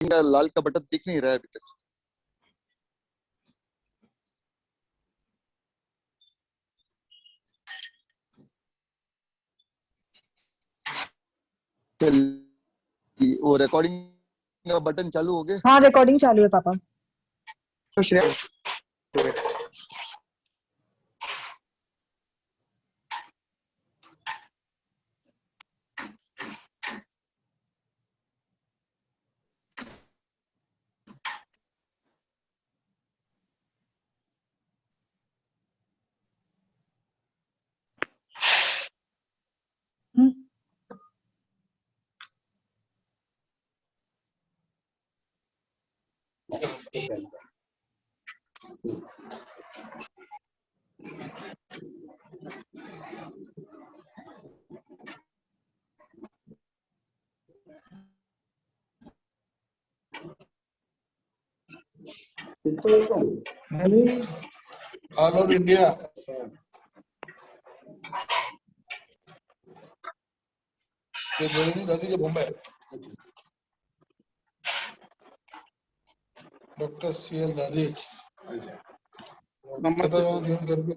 लाल का बटन दिख नहीं रहा है अभी तक। वो रिकॉर्डिंग का बटन चालू हो गया? हाँ, रिकॉर्डिंग चालू है पापा। तो श्रेया ऑल ओवर इंडिया दादी के बॉम्बे डॉक्टर सीएल दादी नमस्ते जीवन करके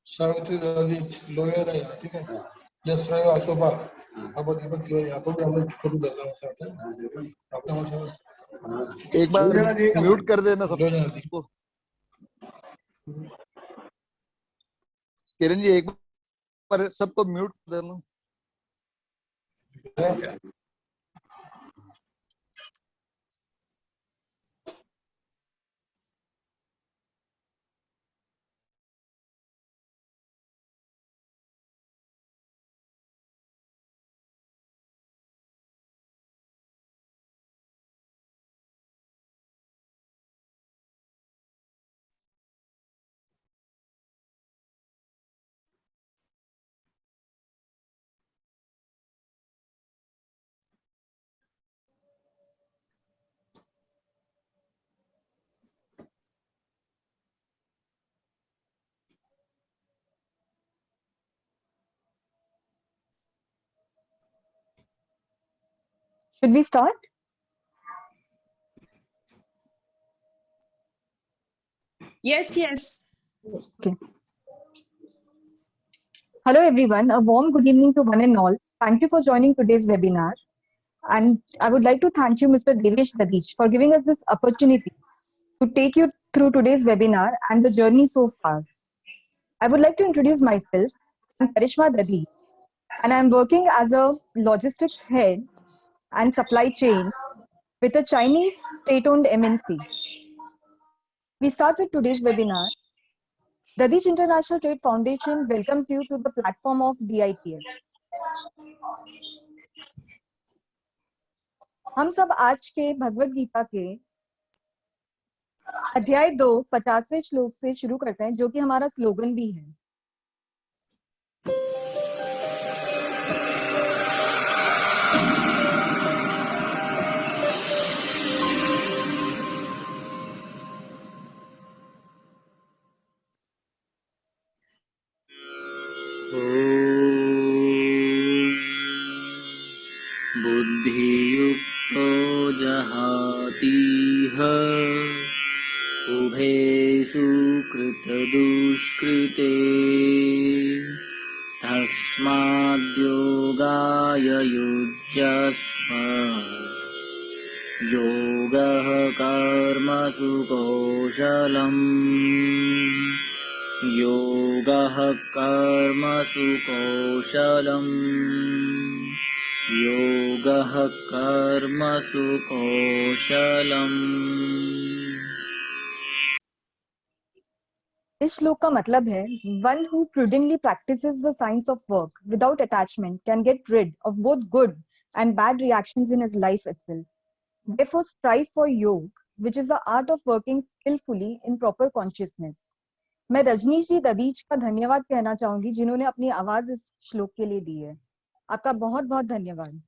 सावित्री दादी लॉयर है, ठीक है। यस राय अशोभा आपण दीपक आपण भी हम लोग करू देता हूं साथ आपका मतलब एक बार म्यूट कर देना सबको। किरण जी एक बार सबको म्यूट कर देना। Should we start? Yes. Okay. Hello everyone, a warm good evening to one and all. Thank you for joining today's webinar. And I would like to thank you, Mr. Devesh Dadish, for giving us this opportunity to take you through today's webinar and the journey so far. I would like to introduce myself. I'm Karishma Dadish, and I'm working as a logistics head and supply chain with a Chinese state-owned MNC. We start with today's webinar. Dadish International Trade Foundation welcomes you to the platform of DITF. हम सब आज के भगवद गीता के अध्याय 2 50वें श्लोक से शुरू करते हैं, जो कि हमारा स्लोगन भी है। बुद्धियुक्तो जहातीह उभे सुकृतदुष्कृते तस्माद्योगाय युज्यस्व योगः कर्मसु कौशलम् योगः कर्मसु कौशलम् योगः कर्मसु कौशलम्। इस श्लोक का मतलब है, one who prudently practices the science of work without attachment can get rid of both good and bad reactions in his life itself. Therefore, strive for yoga, which is the art of working skillfully in proper consciousness. मैं रजनीश जी ददीच का धन्यवाद कहना चाहूंगी, जिन्होंने अपनी आवाज इस श्लोक के लिए दी है। आपका बहुत बहुत धन्यवाद।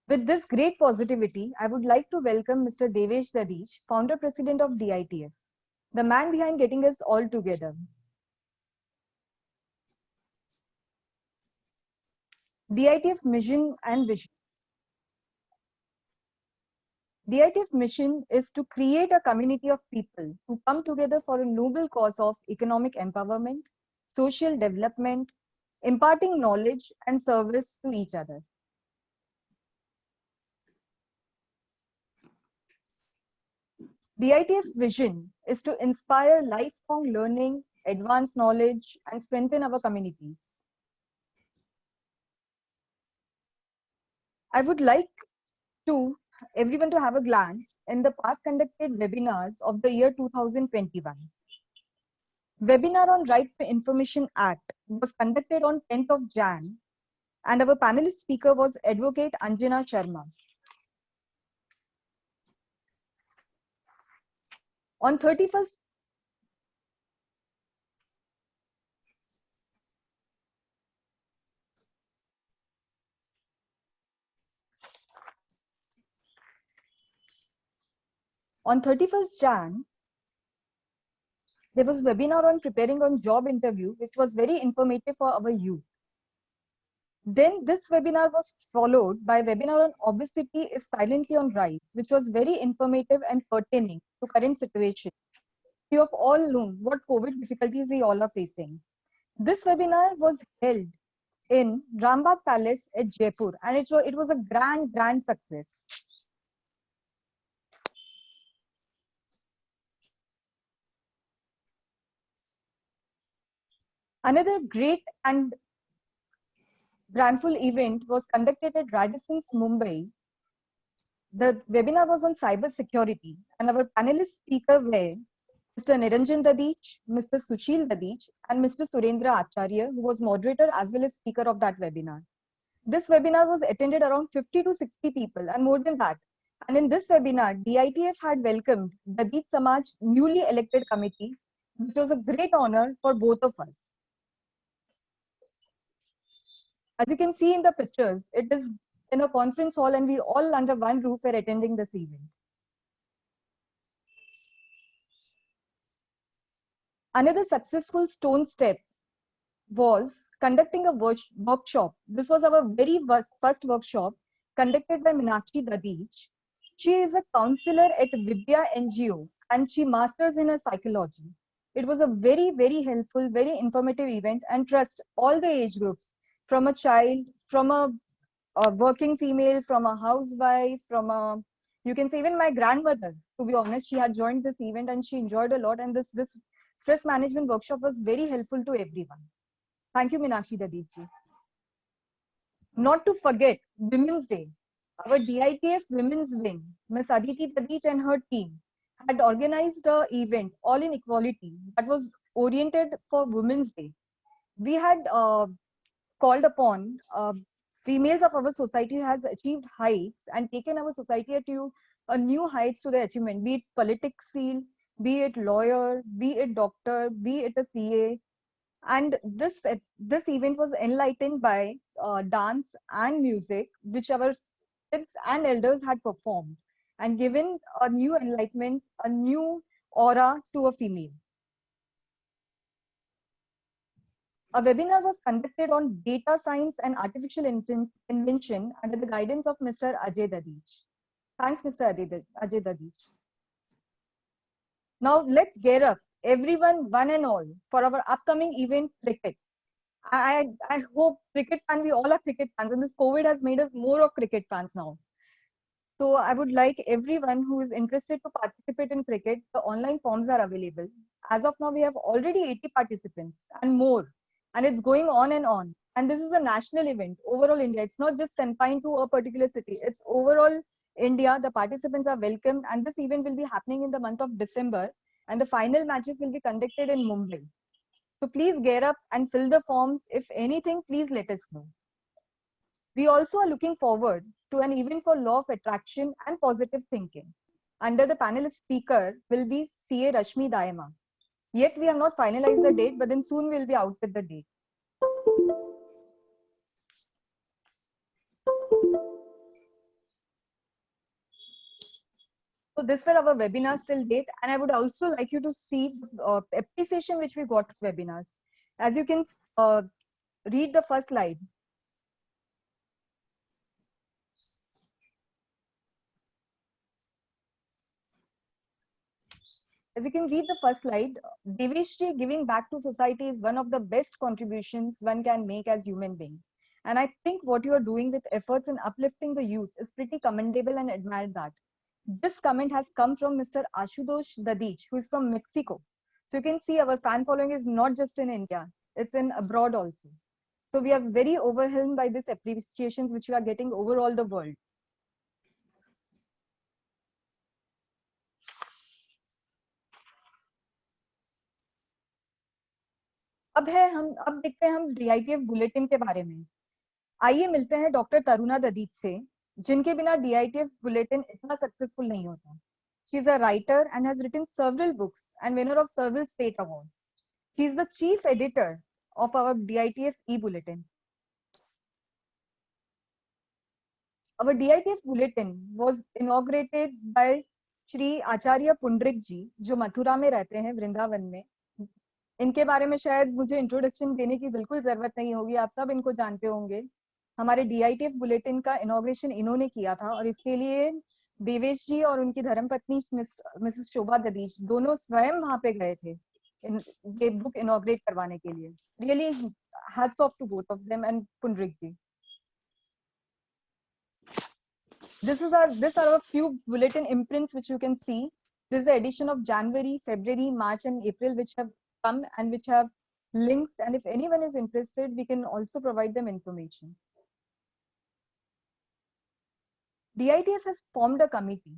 With this great positivity, I would like to welcome Mr. Devesh Dadish, Founder President of DITF, the man behind getting us all together. DITF mission and vision. DITF mission is to create a community of people who come together for a noble cause of economic empowerment, social development, imparting knowledge and service to each other. DITF vision is to inspire lifelong learning, advance knowledge, and strengthen our communities. I would like everyone to have a glance in the past conducted webinars of the year 2021. Webinar on Right to Information Act was conducted on 10th of Jan, and our panelist speaker was Advocate Anjana Sharma. On 31st Jan, there was a webinar on preparing on job interview, which was very informative for our youth. Then this webinar was followed by a webinar on obesity is silently on rise, which was very informative and pertaining to current situation. We have all known what COVID difficulties we all are facing. This webinar was held in Rambagh Palace at Jaipur, and it was a grand success. Another great and brandful event was conducted at Radisson's, Mumbai. The webinar was on cyber security, and our panelist speakers were Mr. Niranjan Dadich, Mr. Sushil Dadich, and Mr. Surendra Acharya, who was moderator as well as speaker of that webinar. This webinar was attended around 50 to 60 people and more than that. And in this webinar, DITF had welcomed Dadich Samaj newly elected committee, which was a great honor for both of us. As you can see in the pictures, it is in a conference hall and we all under one roof are attending this event. Another successful stone step was conducting a workshop. This was our very first workshop conducted by Meenakshi Dadich. She is a counselor at Vidya NGO and she masters in her psychology. It was a very helpful, very informative event, and trust all the age groups, from a child, from a working female, from a housewife, from a, you can say even my grandmother, to be honest, she had joined this event and she enjoyed a lot, and this stress management workshop was very helpful to everyone. Thank you, Meenakshi Dadich. Not to forget Women's Day. Our DITF Women's Wing, Ms. Aditi Dadich and her team had organized an event, All in Equality, that was oriented for Women's Day. We had called upon females of our society who has achieved heights and taken our society to a new heights to the achievement, be it politics field, be it lawyer, be it doctor, be it a CA. And this event was enlightened by dance and music, which our kids and elders had performed and given a new enlightenment, a new aura to a female. A webinar was conducted on data science and artificial invention under the guidance of Mr. Ajay Dadich. Thanks, Mr. Ajay Dadich. Now let's gear up, everyone, one and all, for our upcoming event, cricket. I hope cricket fans, we all are cricket fans, and this COVID has made us more of cricket fans now. So I would like everyone who is interested to participate in cricket, the online forms are available. As of now, we have already 80 participants and more. And it's going on and on. And this is a national event, overall India. It's not just confined to a particular city. It's overall India. The participants are welcome. And this event will be happening in the month of December. And the final matches will be conducted in Mumbai. So please gear up and fill the forms. If anything, please let us know. We also are looking forward to an event for law of attraction and positive thinking. Under the panelist speaker will be CA Rashmi Daima. Yet we have not finalized the date, but then soon we'll be out with the date. So this were our webinars till date, and I would also like you to see appreciation which we got with webinars. As you can read the first slide. As you can read the first slide, Devesh ji giving back to society is one of the best contributions one can make as human being. And I think what you are doing with efforts in uplifting the youth is pretty commendable and admired that. This comment has come from Mr. Ashutosh Dadich, who is from Mexico. So you can see our fan following is not just in India, it's in abroad also. So we are very overwhelmed by these appreciations which we are getting over all the world. अब देखते हैं हम DITF bulletin के बारे में. आइए मिलते हैं डॉक्टर तरुणा ददीच से, जिनके बिना DITF बुलेटिन इतना सक्सेसफुल नहीं होता. She is a writer and has written several books and winner of several state awards. She is the chief editor of our DITF e-bulletin. Our DITF bulletin was inaugurated by Shri आचार्य पुंडरिक जी, जो मथुरा में रहते हैं, वृंदावन में. इनके बारे में शायद मुझे इंट्रोडक्शन देने की बिल्कुल जरूरत नहीं होगी, आप सब इनको जानते होंगे. हमारे DITF बुलेटिन का इनॉग्रेशन इन्होंने किया था, और इसके लिए देवेश जी और उनकी धर्मपत्नी मिसेस शोभा ददीच दोनों स्वयं वहां पे गए थे ये बुक इनॉग्रेट करवाने के लिए. Really hats off to both of them and Pundrik ji. These are a few bulletin imprints which you can see. This is the edition of January, February, March and April which have come and which have links, and if anyone is interested we can also provide them information. DITF has formed a committee.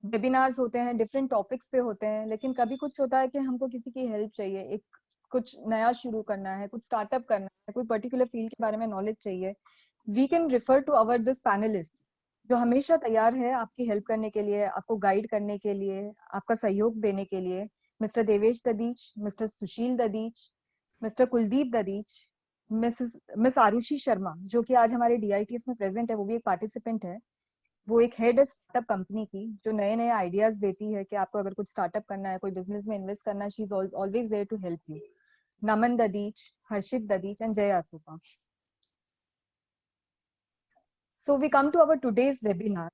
Webinars होते हैं, different topics पे होते हैं, लेकिन कभी कुछ होता है कि हमको किसी की help चाहिए, एक कुछ नया शुरू करना है, कुछ startup करना है, कोई particular field के बारे में knowledge चाहिए. We can refer to our this panelist, जो हमेशा तैयार है आपकी हेल्प करने के लिए, आपको गाइड करने के लिए, आपका सहयोग देने के लिए. मिस्टर देवेश ददीच, मिस्टर सुशील ददीच, मिस्टर कुलदीप ददीच, मिस आरुषि शर्मा, जो कि आज हमारे DITF में प्रेजेंट है, वो भी एक पार्टिसिपेंट है. वो एक हेड है स्टार्टअप कंपनी की, जो नए नए आइडियाज देती है कि आपको अगर कुछ स्टार्टअप करना है, कोई बिजनेस में इन्वेस्ट करना है, she is always there to help you. Naman Dadhich, Harshit Dadhich and Jay Asopa. So we come to our today's webinar,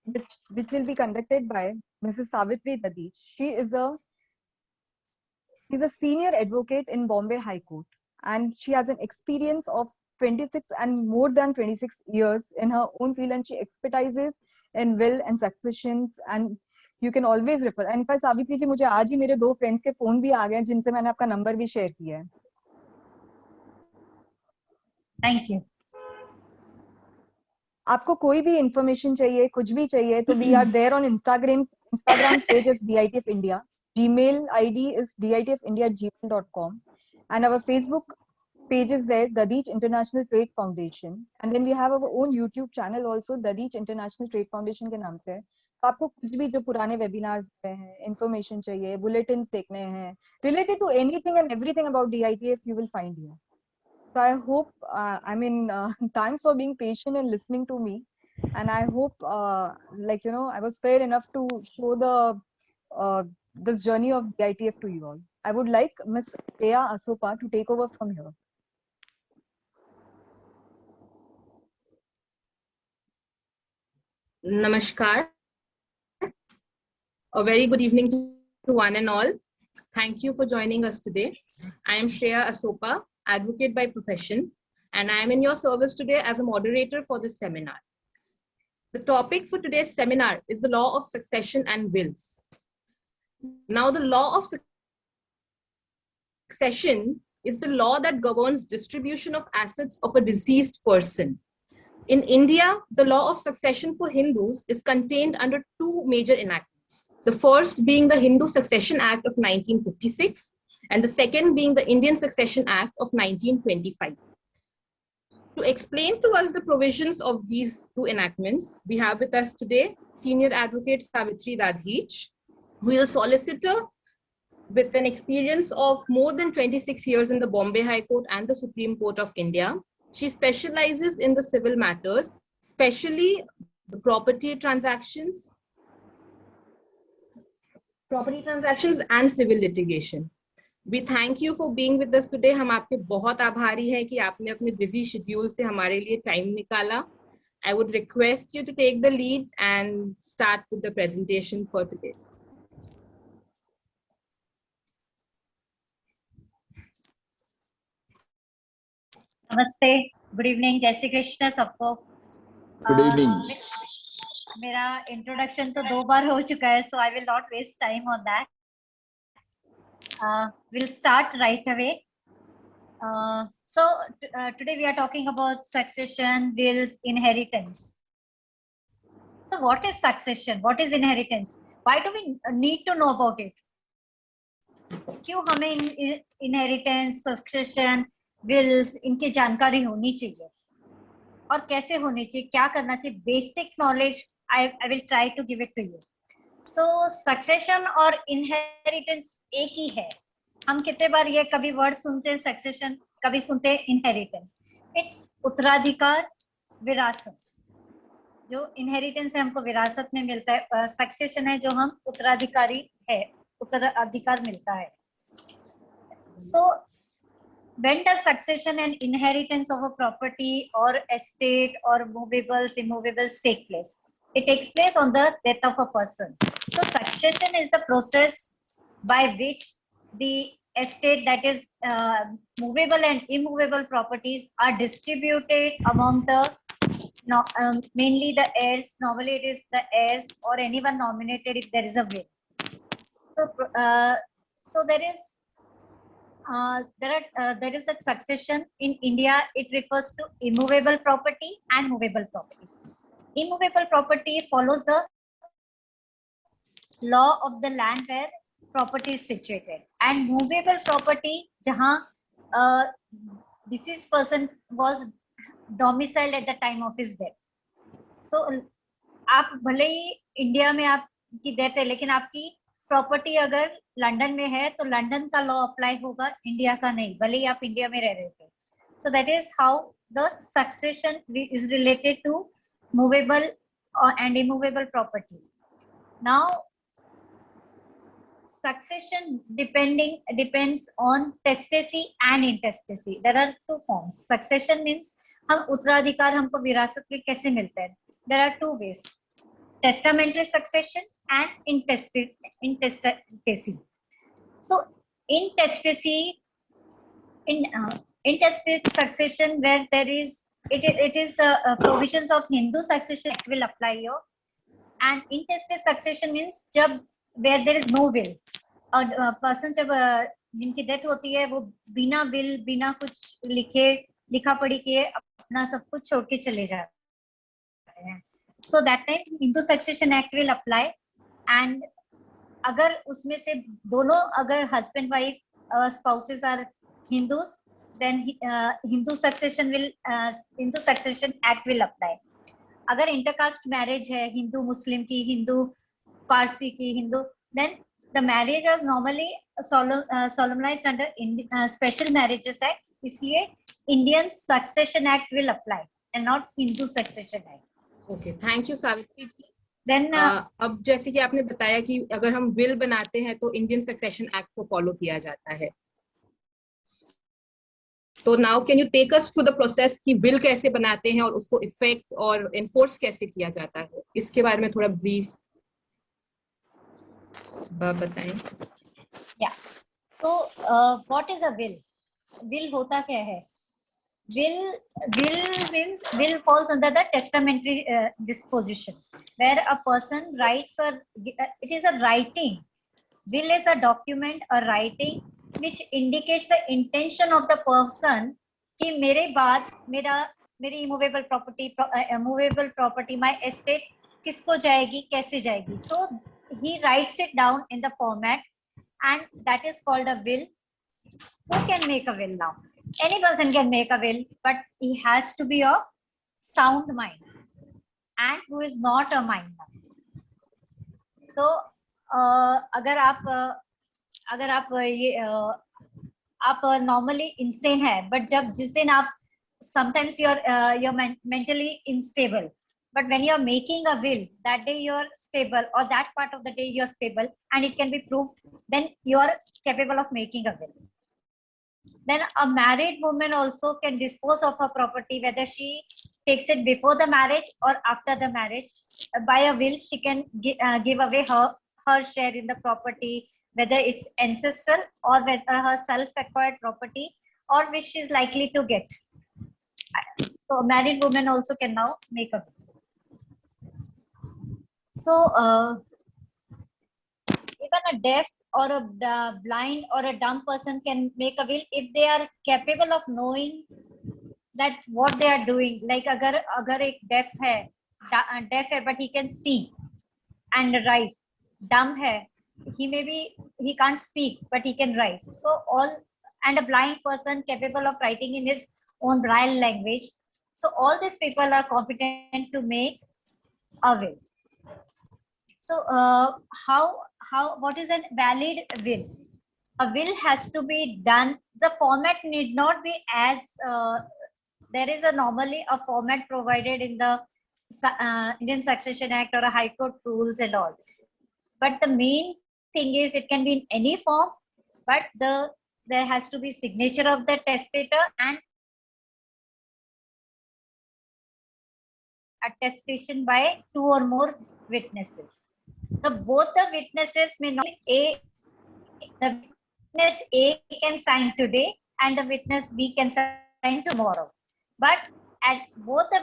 which will be conducted by Mrs. Savitri Dadich. She's a senior advocate in Bombay High Court, and she has an experience of 26 and more than 26 years in her own field, and she expertises in will and successions, and you can always refer. And in fact, Savitri ji, मुझे आज ही मेरे दो friends के phone भी आ गए, जिनसे मैंने आपका number भी share किया है. Thank you. आपको कोई भी इंफॉर्मेशन चाहिए, कुछ भी चाहिए, तो we are there on Instagram page is DITF India. Gmail ID is ditfindia@gmail.com, and our Facebook page is there, Dadich International Trade Foundation, and then we have our own YouTube channel also, Dadich International Trade Foundation के नाम से. तो आपको कुछ भी जो पुराने webinars हुए हैं, इंफॉर्मेशन चाहिए, बुलेटिन्स देखने हैं, related to anything and everything about DITF, you will find here. So I hope, thanks for being patient and listening to me. And I hope, I was fair enough to show this journey of DITF to you all. I would like Ms. Shreya Asopa to take over from here. Namaskar. A very good evening to one and all. Thank you for joining us today. I am Shreya Asopa, advocate by profession, and I am in your service today as a moderator for this seminar. The topic for today's seminar is the law of succession and wills. Now, the law of succession is the law that governs distribution of assets of a deceased person. In India, the law of succession for Hindus is contained under two major enactments. The first being the Hindu Succession Act of 1956, and the second being the Indian Succession Act of 1925. To explain to us the provisions of these two enactments, we have with us today Senior Advocate Savitri Dadich, who is a solicitor with an experience of more than 26 years in the Bombay High Court and the Supreme Court of India. She specializes in the civil matters, especially the property transactions, property transactions and civil litigation. We thank you for being with us today. हम आपके बहुत आभारी हैं कि आपने अपने busy schedule से हमारे लिए time निकाला. I would request you to take the lead and start with the presentation for today. नमस्ते, गुड इवनिंग, जय श्री कृष्ण सबको. Good evening. मेरा इंट्रोडक्शन तो 2 बार हो चुका है, so I will not waste time on that. We'll start right away. Today we are talking about succession, wills, inheritance. So what is succession? What is inheritance? Why do we need to know about it? क्यों हमें inheritance, succession, wills इनकी जानकारी होनी चाहिए और कैसे होनी चाहिए, क्या करना चाहिए? Basic knowledge I will try to give it to you. So succession और inheritance एक ही है. हम कितने बार ये कभी वर्ड सुनते हैं succession, कभी सुनते हैं inheritance. It's उत्तराधिकार, विरासत. जो inheritance है हमको विरासत में मिलता है, succession है जो हम उत्तराधिकारी है, उत्तराधिकार मिलता है. So when does succession and inheritance of a property or estate or movables, immovables take place? It takes place on the death of a person. So succession is the process by which the estate, that is movable and immovable properties, are distributed among the mainly the heirs. Normally it is the heirs or anyone nominated if there is a will. So there is a succession in India. It refers to immovable property and movable property. Immovable property follows the law of the land where property is situated, and movable property जहाँ deceased person was domiciled at the time of his death. So आप भले ही India में आपकी death है, लेकिन आपकी property अगर London में है तो लंदन का लॉ अप्लाई होगा, इंडिया का नहीं, भले ही आप इंडिया में रह रहे थे. So that is how the succession is related to movable and immovable property. Now succession depends on testacy and intestacy. There are 2 forms. Succession means हम उत्तराधिकार हमको विरासत में कैसे मिलता है. There are 2 ways: testamentary succession and intestacy. So intestacy, intestate succession, where there is it is provisions of Hindu Succession Act will apply here. And intestate succession means जब where there is no will, और person जब जिनकी death होती है वो बिना will, बिना कुछ लिखा पढ़ी किए अपना सब कुछ छोड़ के चले जाते हैं. So that time Hindu Succession Act will apply. And अगर उसमें से दोनों, अगर husband wife spouses are Hindus, then Hindu Succession Act will apply. अगर intercaste marriage है, Hindu Muslim की, Hindu Parsi की, Hindu, then the marriage is normally solemnized under Special Marriages Act. इसलिए Indian Succession Act will apply and not Hindu Succession Act. Okay, thank you Savitri ji. Then अब जैसे कि आपने बताया कि अगर हम will बनाते हैं तो इंडियन सक्सेशन एक्ट को फॉलो किया जाता है. तो now can you take us through the process कि will कैसे बनाते हैं और उसको इफेक्ट और एनफोर्स कैसे किया जाता है, इसके बारे में थोड़ा ब्रीफ बताएं. Yeah. So what is a will? Will होता क्या है? Will falls under the testamentary disposition, where a person writes, or it is a writing. Will is a document, a writing which indicates the intention of the person कि मेरे बाद मेरी immovable property, my estate किसको जाएगी, कैसे जाएगी. So he writes it down in the format, and that is called a will. Who can make a will now? Any person can make a will, but he has to be of sound mind and who is not a minor. So अगर आप normally insane है, but जिस दिन आप sometimes you're mentally unstable, But when you're making a will, that day you're stable, or that part of the day you're stable, and it can be proved, then you're capable of making a will. Then a married woman also can dispose of her property, whether she takes it before the marriage or after the marriage. By a will, she can give away her share in the property, whether it's ancestral or whether her self-acquired property, or which she's likely to get. So a married woman also can now make a will. So even a deaf or a blind or a dumb person can make a will if they are capable of knowing that what they are doing. Like agar ek deaf hai but he can see and write, dumb hai, he can't speak but he can write. So and a blind person capable of writing in his own braille language. So all these people are competent to make a will. So what is a valid will? A will has to be done. The format need not be as there is normally a format provided in the Indian Succession Act or a High Court rules and all. But the main thing is it can be in any form, but there has to be signature of the testator and attestation by 2 or more witnesses. So both the witnesses may not the witness A can sign today and the witness B can sign tomorrow. But both the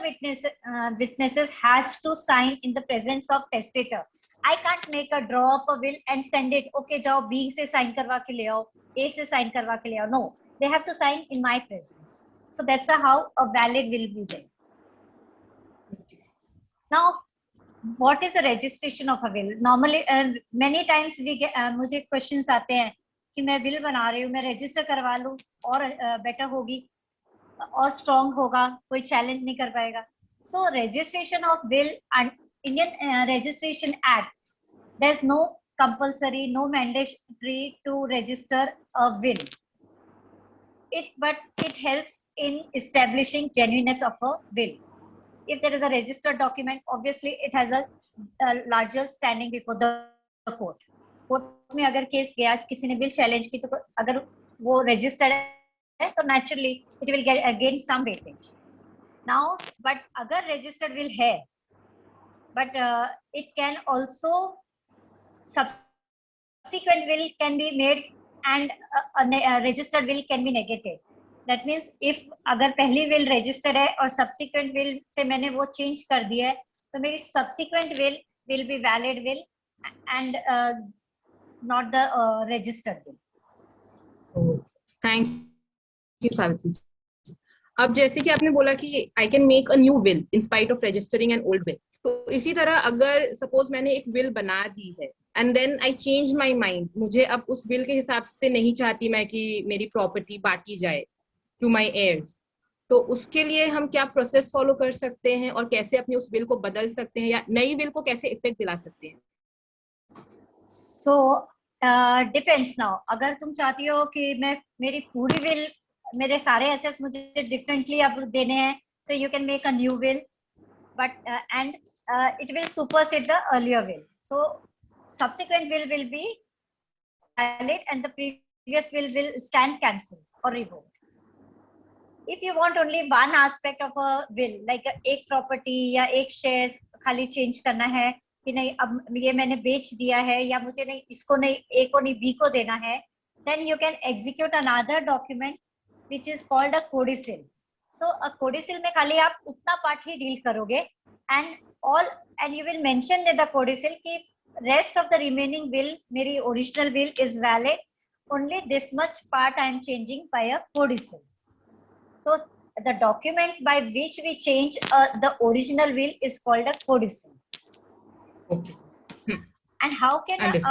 witnesses has to sign in the presence of testator. I can't make a draw up a will and send it. Okay, jao B se sign karwa ke le aao, A se sign karwa ke le aao. No, they have to sign in my presence. So that's how a valid will be there. Now, what is the registration of a will? Normally, many times we get मुझे questions आते हैं कि मैं will बना रही हूँ, मैं register करवा लूँ और better होगी और strong होगा, कोई challenge नहीं कर पाएगा. So registration of will and Indian Registration Act, there's no compulsory, no mandatory to register a will. But it helps in establishing genuineness of a will. If there is a registered document, obviously it has a larger standing before the court. Court में अगर case गया, किसी ने bill challenge की, तो अगर वो registered है, तो naturally it will gain some weightage. Now, but अगर registered will है, but it can also subsequent will can be made and a registered will can be negated. That means if अगर पहली will registered है और subsequent will से मैंने वो change कर दिया है, तो मेरी subsequent will be valid will and not the registered will. Oh, thank you, Savitri. अब जैसे कि आपने बोला कि I can make a new will in spite of registering an old will. तो इसी तरह अगर suppose मैंने एक will बना दी है and then I change my mind, मुझे अब उस will के हिसाब से नहीं चाहती मैं कि मेरी property बांटी जाए to my heirs, तो उसके लिए हम क्या प्रोसेस फॉलो कर सकते हैं और कैसे अपने उस बिल को बदल सकते हैं या नई बिल को कैसे इफेक्ट दिला सकते हैं? So depends now. अगर तुम चाहती हो कि मैं मेरी पूरी will, मेरे सारे assets मुझे differently अब देने हैं, तो you can make a new will, but and it will supersede the earlier will. So subsequent will be valid and the previous will stand cancelled or revoked. If you want only one aspect of a will, like एक property या एक shares खाली change करना है कि नहीं अब ये मैंने बेच दिया है या मुझे नहीं इसको नहीं A को नहीं B को देना है, then you can execute another document which is called a codicil. So a codicil में खाली आप उतना part ही deal करोगे and you will mention in the codicil कि rest of the remaining will, मेरी original will is valid, only this much part I am changing by a codicil. So the document by which we change the original will is called a codicil. Okay. And how can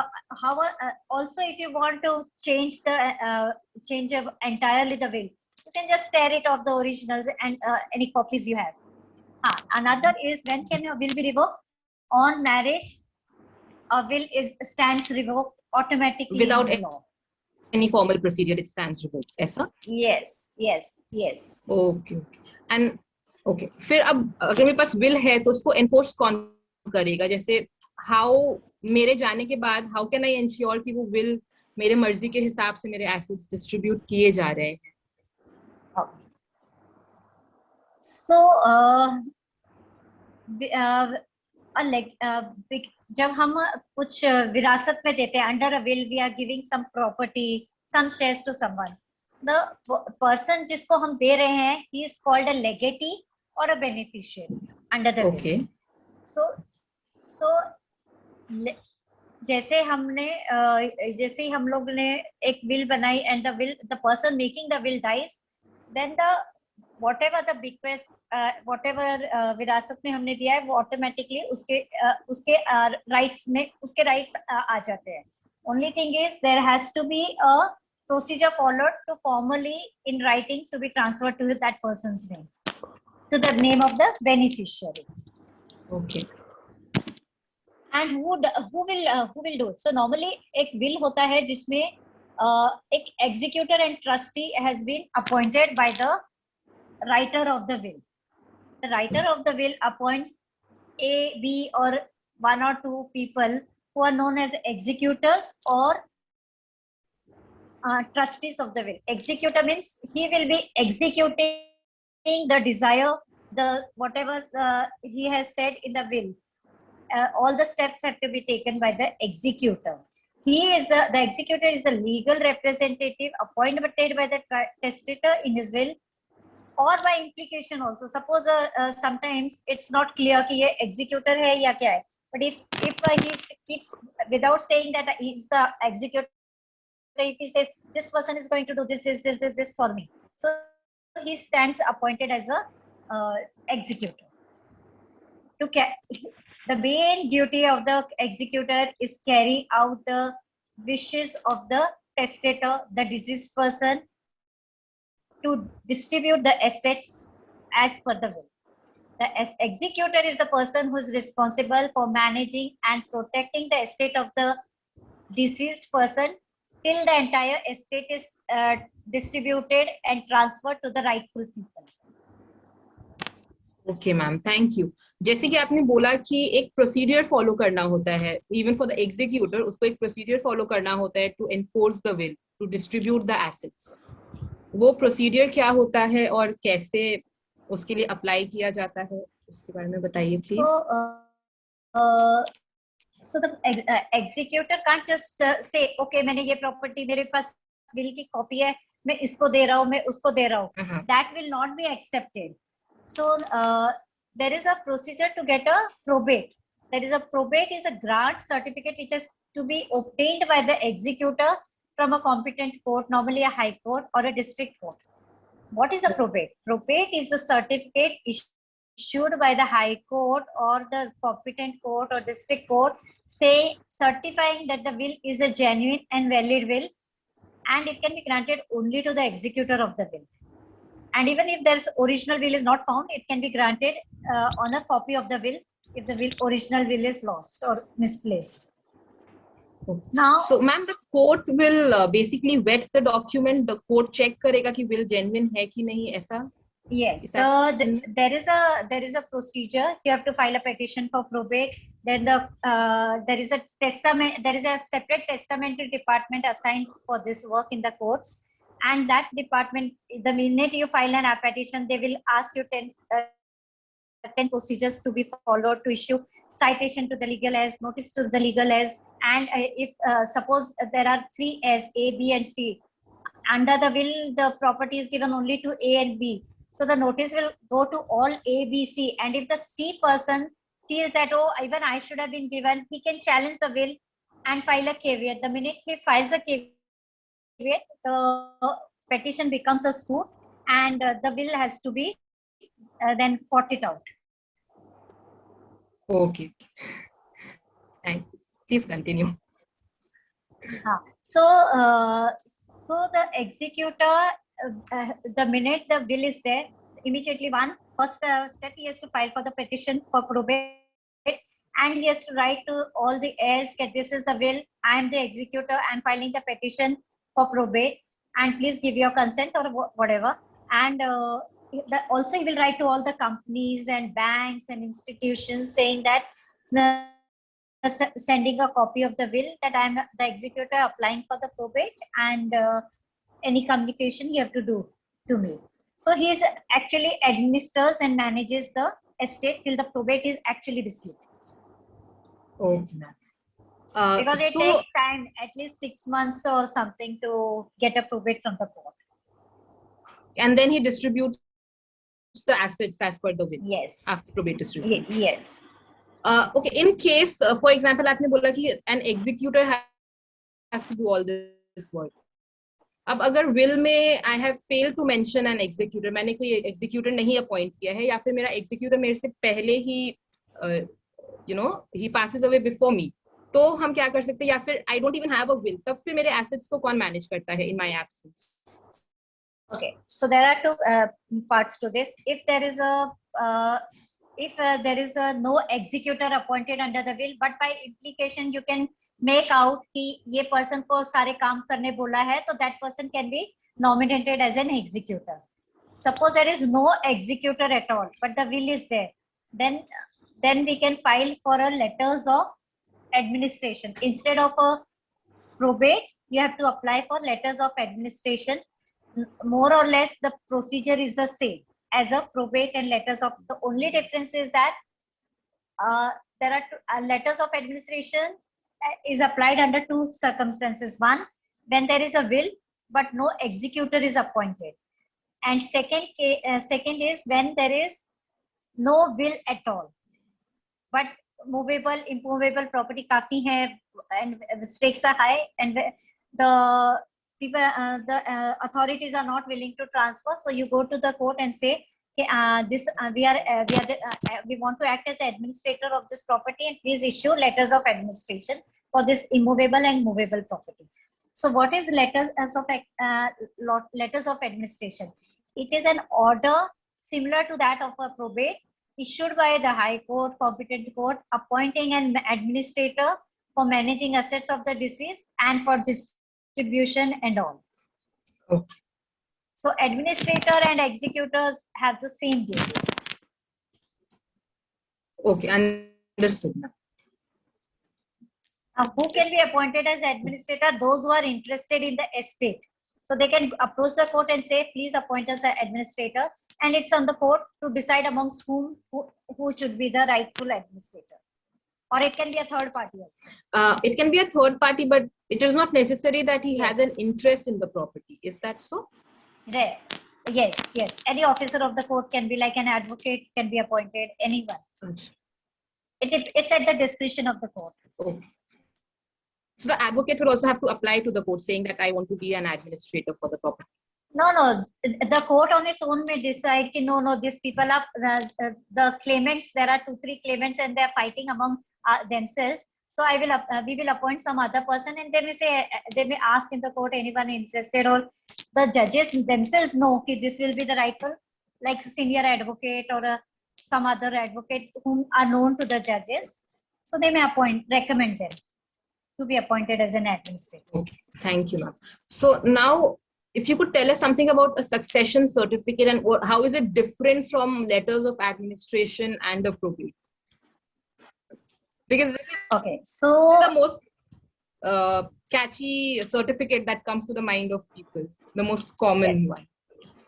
also if you want to change the change entirely the will, you can just tear it off the originals and any copies you have. Another is when can a will be revoked? On marriage, a will stands revoked automatically Without in law. Any formal procedure, it stands revoked. Yes, sir? Yes. Okay. And okay फिर अब अगर मेरे पास will है तो उसको enforce कौन करेगा? जैसे हाउ मेरे जाने के बाद हाउ कैन आई इंश्योर कि वो विल मेरे मर्जी के हिसाब से मेरे एसेट्स डिस्ट्रीब्यूट किए जा रहे हैं? So, जब हम कुछ विरासत में देते हैं, under a will we are giving some property, some shares to someone. The person जिसको हम दे रहे हैं, he is called a legatee और a beneficiary under the will. Okay so जैसे ही हम लोग ने एक विल बनाई and the person making the will dies, then the whatever the bequest whatever विरासत में हमने दिया है वो ऑटोमेटिकली उसके राइट्स आ जाते हैं. Only thing is there has to be a procedure followed to formally in writing to be transferred to that person's name, to the name of the beneficiary. Okay and who will do it? So normally एक will होता है जिसमें एक executor and trustee has been appointed by the writer of the will. The writer of the will appoints A, B, or one or two people who are known as executors or trustees of the will. Executor means he will be executing the desire, the whatever he has said in the will. All the steps have to be taken by the executor. He is the executor is a legal representative appointed by the testator in his will, or by implication also. Suppose sometimes it's not clear कि ये executor है या क्या है, but if he keeps without saying that he is the executor, if he says this person is going to do this for me, so he stands appointed as a executor. The main duty of the executor is carry out the wishes of the testator, the deceased person, to distribute the assets as per the will. The executor is the person who is responsible for managing and protecting the estate of the deceased person till the entire estate is distributed and transferred to the rightful people. Okay ma'am, thank you. जैसे कि आपने बोला कि एक procedure follow करना होता है, even for the executor उसको एक प्रोसीजर फॉलो करना होता है to enforce the will, to distribute the assets. वो प्रोसीजर क्या होता है और कैसे उसके लिए अप्लाई किया जाता है, उसके बारे में बताइए please. So the executor can't just say, okay, मैंने ये प्रॉपर्टी, मेरे पास विल की कॉपी है, मैं इसको दे रहा हूँ, मैं उसको दे रहा हूँ. That will not be accepted. So there is a procedure to get a probate. Probate is a grant certificate which has to be obtained by the executor from a competent court, normally a high court or a district court. What is a probate? Probate is a certificate issued by the high court or the competent court or district court, certifying that the will is a genuine and valid will, and it can be granted only to the executor of the will. And even if there's original will is not found, it can be granted on a copy of the will if the original will is lost or misplaced. Now, so ma'am, the court will basically vet the document. The court check करेगा कि will genuine है कि नहीं, ऐसा? Yes, there is a procedure. You have to file a petition for probate. Then there is a testament. There is a separate testamentary department assigned for this work in the courts. And that department, the minute you file an petition, they will ask you 10 procedures to be followed, to issue citation to the legal heirs, notice to the legal heirs, and if suppose there are 3 heirs, A, B, and C, under the will the property is given only to A and B, so the notice will go to all A, B, C, and if the C person feels that, oh, even I should have been given, he can challenge the will and file a caveat. The minute he files a caveat, the petition becomes a suit, and the will has to be then fought it out. Okay. Thank you. Please continue. So the executor, the minute the will is there, immediately first step, he has to file for the petition for probate, and he has to write to all the heirs that this is the will, I am the executor, I am filing the petition for probate, and please give your consent or whatever. And also he will write to all the companies and banks and institutions saying that sending a copy of the will that I am the executor applying for the probate, and any communication you have to do to me. So he is actually administers and manages the estate till the probate is actually received. Okay. Because it So, takes time, at least 6 months or something, to get a probate from the court. and then he distributes the assets as per the will Yes. after probate is received. Yes. Okay, in case, for example, आपने बोला कि an executor has to do all this work. अब अगर will में I have failed to mention an executor, मैंने कोई executor नहीं appoint किया है, या फिर मेरा executor मेरे से पहले ही he passes away before me, तो हम क्या कर सकते हैं? या फिर I don't even have a will, तब फिर मेरे assets को कौन manage करता है in my absence? Okay, so there are two parts to this. If there is a no executor appointed under the will, but by implication you can make out कि ये person को सारे काम करने बोला है, तो that person can be nominated as an executor. Suppose there is no executor at all, but the will is there, then we can file for a letters of administration. Instead of a probate, you have to apply for letters of administration. More or less the procedure is the same as a probate and letters of. The only difference is that there are letters of administration is applied under two circumstances. One, when there is a will but no executor is appointed, and second is when there is no will at all, but movable, immovable property काफी है and stakes are high, and the people, the authorities are not willing to transfer, so you go to the court and say, we want to act as administrator of this property, and please issue letters of administration for this immovable and movable property. So what is letters of administration? It is an order similar to that of a probate, issued by the High Court, competent court, appointing an administrator for managing assets of the deceased and for distribution and all. Okay. So administrator and executors have the same duties. Okay, understood. Now, who can be appointed as administrator? Those who are interested in the estate. So they can approach the court and say, please appoint us an administrator. And it's on the court to decide amongst who should be the rightful administrator. Or it can be a third party also. It can be a third party, but it is not necessary that he has an interest in the property. Is that so? There. Yes. Any officer of the court can be, like an advocate can be appointed, anyone. It's at the discretion of the court. Okay. So the advocate will also have to apply to the court saying that I want to be an administrator for the property. No. The court on its own may decide that no, these people are the claimants. There are 2-3 claimants and they are fighting among themselves. So we will appoint some other person, and they may ask in the court anyone interested, or the judges themselves know that this will be the rightful, like senior advocate or some other advocate whom are known to the judges. So they may recommend them to be appointed as an administrator. Okay, thank you, ma'am. So now, if you could tell us something about a succession certificate and how is it different from letters of administration and the probate? Because this is the most catchy certificate that comes to the mind of people, the most common one.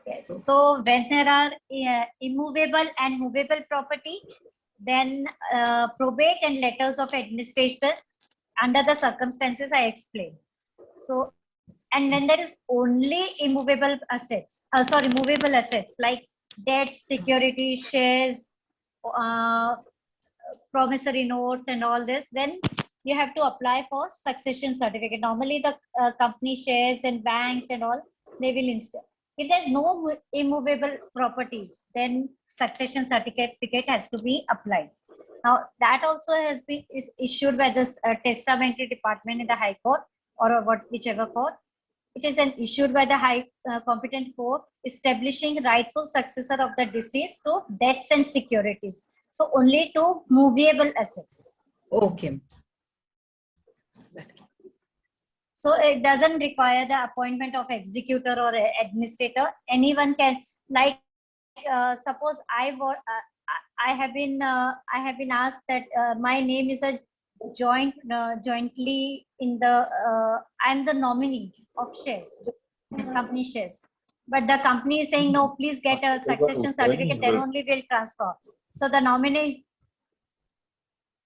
Yes. So when there are immovable and movable property, then probate and letters of administration under the circumstances I explained. So, and when there is only movable assets like debts, security, shares, promissory notes and all this, then you have to apply for succession certificate. Normally the company shares and banks and all, they will install. If there's no immovable property, then succession certificate has to be applied. Now that also is issued by the testamentary department in the High Court or whichever court. It is issued by the high competent court establishing rightful successor of the deceased to debts and securities. So only to movable assets. Okay. So it doesn't require the appointment of executor or administrator. Anyone can, like suppose I have been asked that my name is a jointly in the I'm the nominee of shares, company shares, but the company is saying no, please get a succession certificate, then only will transfer. So the nominee,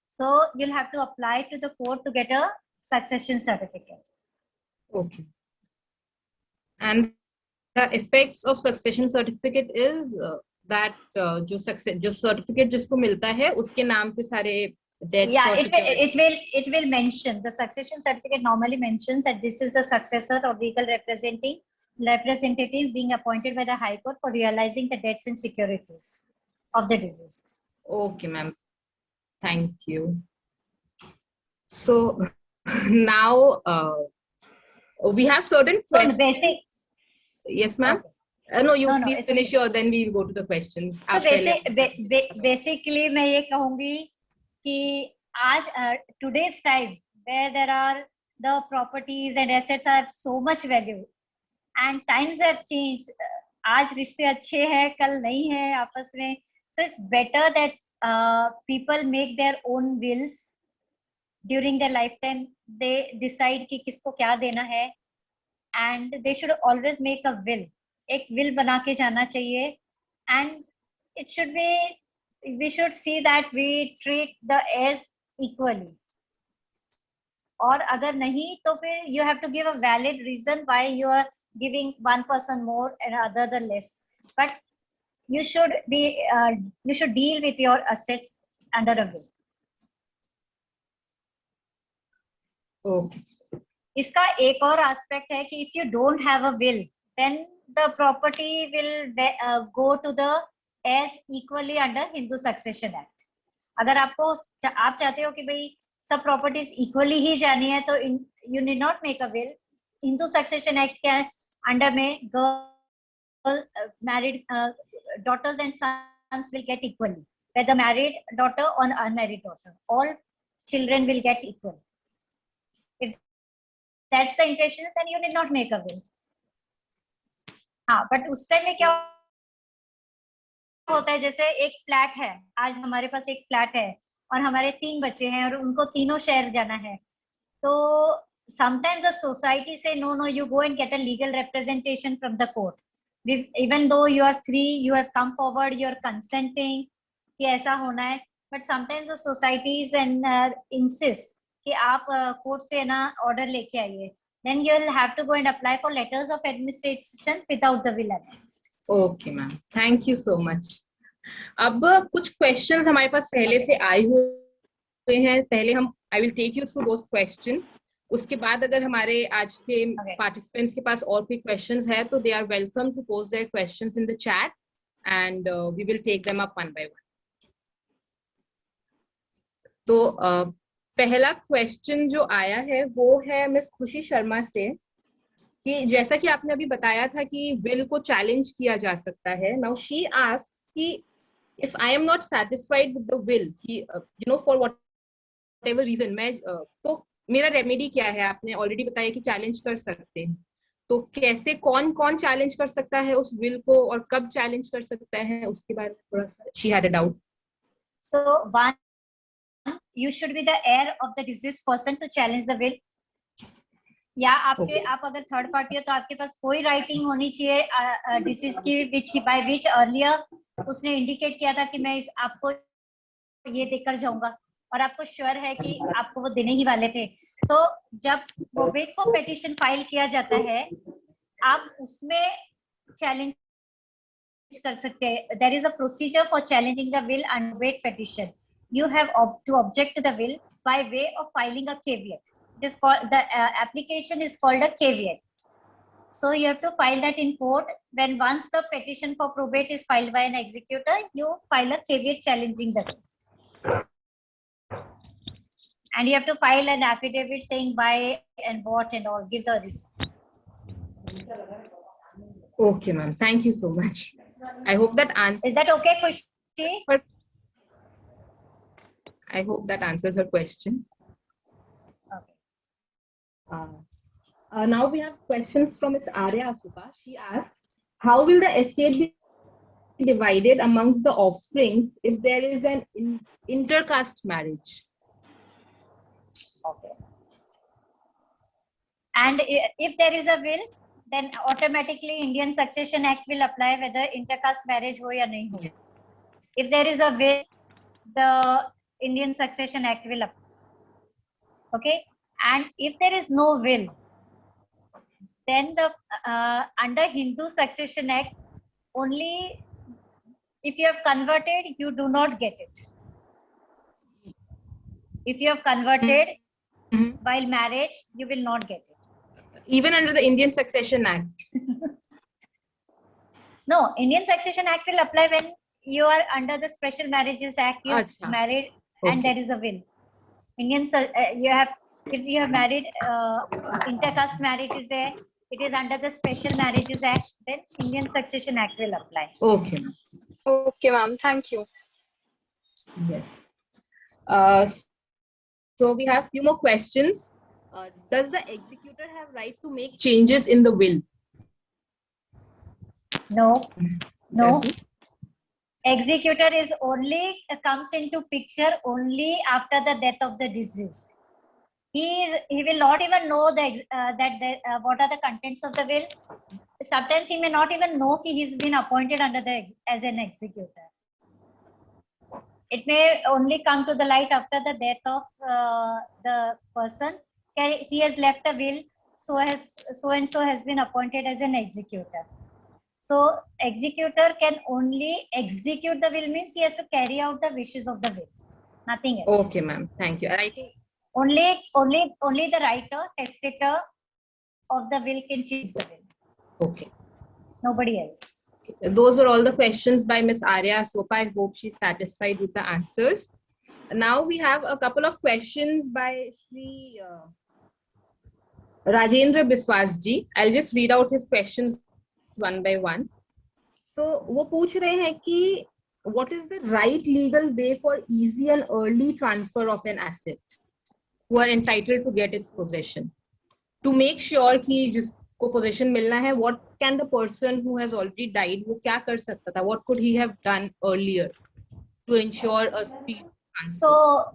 so you'll have to apply to the court to get a succession certificate. Okay. And the effects of succession certificate is that जो certificate जिसको मिलता है उसके नाम पे सारे debts Yeah, or it will mention, the succession certificate normally mentions that this is the successor or legal representative being appointed by the High Court for realizing the debts and securities of the deceased. Okay, ma'am. Thank you. So now we have certain So questions. basics. Yes, ma'am. Okay. No, you No, no, please it's finish okay. your, then we'll go to the questions. So basically मैं ये कहूँगी कि आज today's time where there are the properties and assets are so much value and times have changed. आज रिश्ते अच्छे हैं, कल नहीं है आपस में. So it's better that people make their own wills during their lifetime. They decide कि किसको क्या देना है, and they should always make a will. एक will बना के जाना चाहिए, and it should be, we should see that we treat the heirs equally. और अगर नहीं तो फिर you have to give a valid reason why you are giving one person more and other less. But you should deal with your assets under a will. Okay. इसका एक और aspect है कि if you don't have a will, then the property will go to the heirs equally under Hindu Succession Act. अगर आप चाहते हो कि भाई सब properties equally ही जानी है तो you need not make a will. Hindu Succession Act के under में married daughters and sons will get equally, whether married daughter or unmarried daughter, all children will get equal. If that's the intention, then you need not make a will. हाँ, but उस time में क्या होता है, जैसे एक flat है, आज हमारे पास एक फ्लैट है और हमारे 3 बच्चे हैं और उनको तीनों शहर जाना है, तो sometimes the society say no, you go and get a legal representation from the court. Even though you are 3, you have come forward, you are consenting कि ऐसा होना है, but sometimes the societies and insist कि आप court से ना order लेके आइए, then you will have to go and apply for letters of administration without the will annexed. Okay, ma'am. Thank you so much. अब कुछ questions हमारे पास पहले से आए हुए हैं, पहले हम I will take you through those questions. उसके बाद अगर हमारे आज के participants के पास और कोई questions है तो they are welcome to post their questions in the chat and we will take them up one by one. तो पहला क्वेश्चन जो आया है वो है मिस खुशी शर्मा से कि जैसा कि आपने अभी बताया था कि विल को चैलेंज किया जा सकता है. नाउ शी आस्क्स कि if I am not satisfied with the will कि you know for whatever reason मैं तो मेरा रेमेडी क्या है. आपने ऑलरेडी बताया कि चैलेंज कर सकते हैं, तो कैसे कौन चैलेंज कर सकता है उस विल को और कब चैलेंज कर सकता है उसके बारे में थोड़ा सा she had a doubt. So one, you should be the heir of the deceased person to challenge the will. या आप अगर थर्ड पार्टी हो तो आपके पास कोई राइटिंग होनी चाहिए डिसीज की बाय विच अर्लियर उसने इंडिकेट किया था कि मैं आपको ये देकर जाऊंगा और आपको श्योर है कि आपको वो देने ही वाले थे. सो जब प्रोबेट फॉर पिटीशन फाइल किया जाता है आप उसमें चैलेंज कर सकते हैं. There is a procedure for challenging the will and probate petition. You have to object to the will by way of filing a caveat. It is called, the application is called a caveat. So you have to file that in court. When once the petition for probate is filed by an executor, you file a caveat challenging the will. And you have to file an affidavit saying why and what and all, give the reasons. Okay, ma'am. Thank you so much. I hope that answers. Is that okay, Kushi? I hope that answers her question. Okay. Now we have questions from Ms. Arya Asuka. She asks, how will the estate divided amongst the offsprings if there is an intercaste marriage. Okay. And if there is a will, then automatically Indian Succession Act will apply whether intercaste marriage ho ya nahi ho. If there is a will, the Indian Succession Act will apply. Okay. And if there is no will, then the under Hindu Succession Act, only if you have converted, you do not get it. If you have converted while marriage, you will not get it. Even under the Indian Succession Act. No, Indian Succession Act will apply when you are under the Special Marriages Act. You are Acha. married and there is a will. If you have married, intercaste marriage is there. It is under the Special Marriages Act. Then Indian Succession Act will apply. Okay. Okay, ma'am. Thank you. Yes. So we have few more questions. Does the executor have right to make changes in the will? No. No. Yes. Executor is only comes into picture only after the death of the deceased. He will not even know what are the contents of the will. Sometimes he may not even know that he's been appointed as an executor. It may only come to the light after the death of the person. He has left a will, so and so has been appointed as an executor. So executor can only execute the will, means he has to carry out the wishes of the will, nothing else. Okay, ma'am. Thank you. I think only the writer, testator of the will can change the will. Okay. Nobody else. Those were all the questions by Miss Arya Asopa. I hope she's satisfied with the answers. Now we have a couple of questions by Shri Rajendra Biswas ji. I'll just read out his questions one by one. So, वो पूछ रहे हैं कि what is the right legal way for easy and early transfer of an asset who are entitled to get its possession? To make sure कि जिसको possession मिलना है, what can the person who has already died, वो क्या कर सकता था? What could he have done earlier to ensure a speed transfer?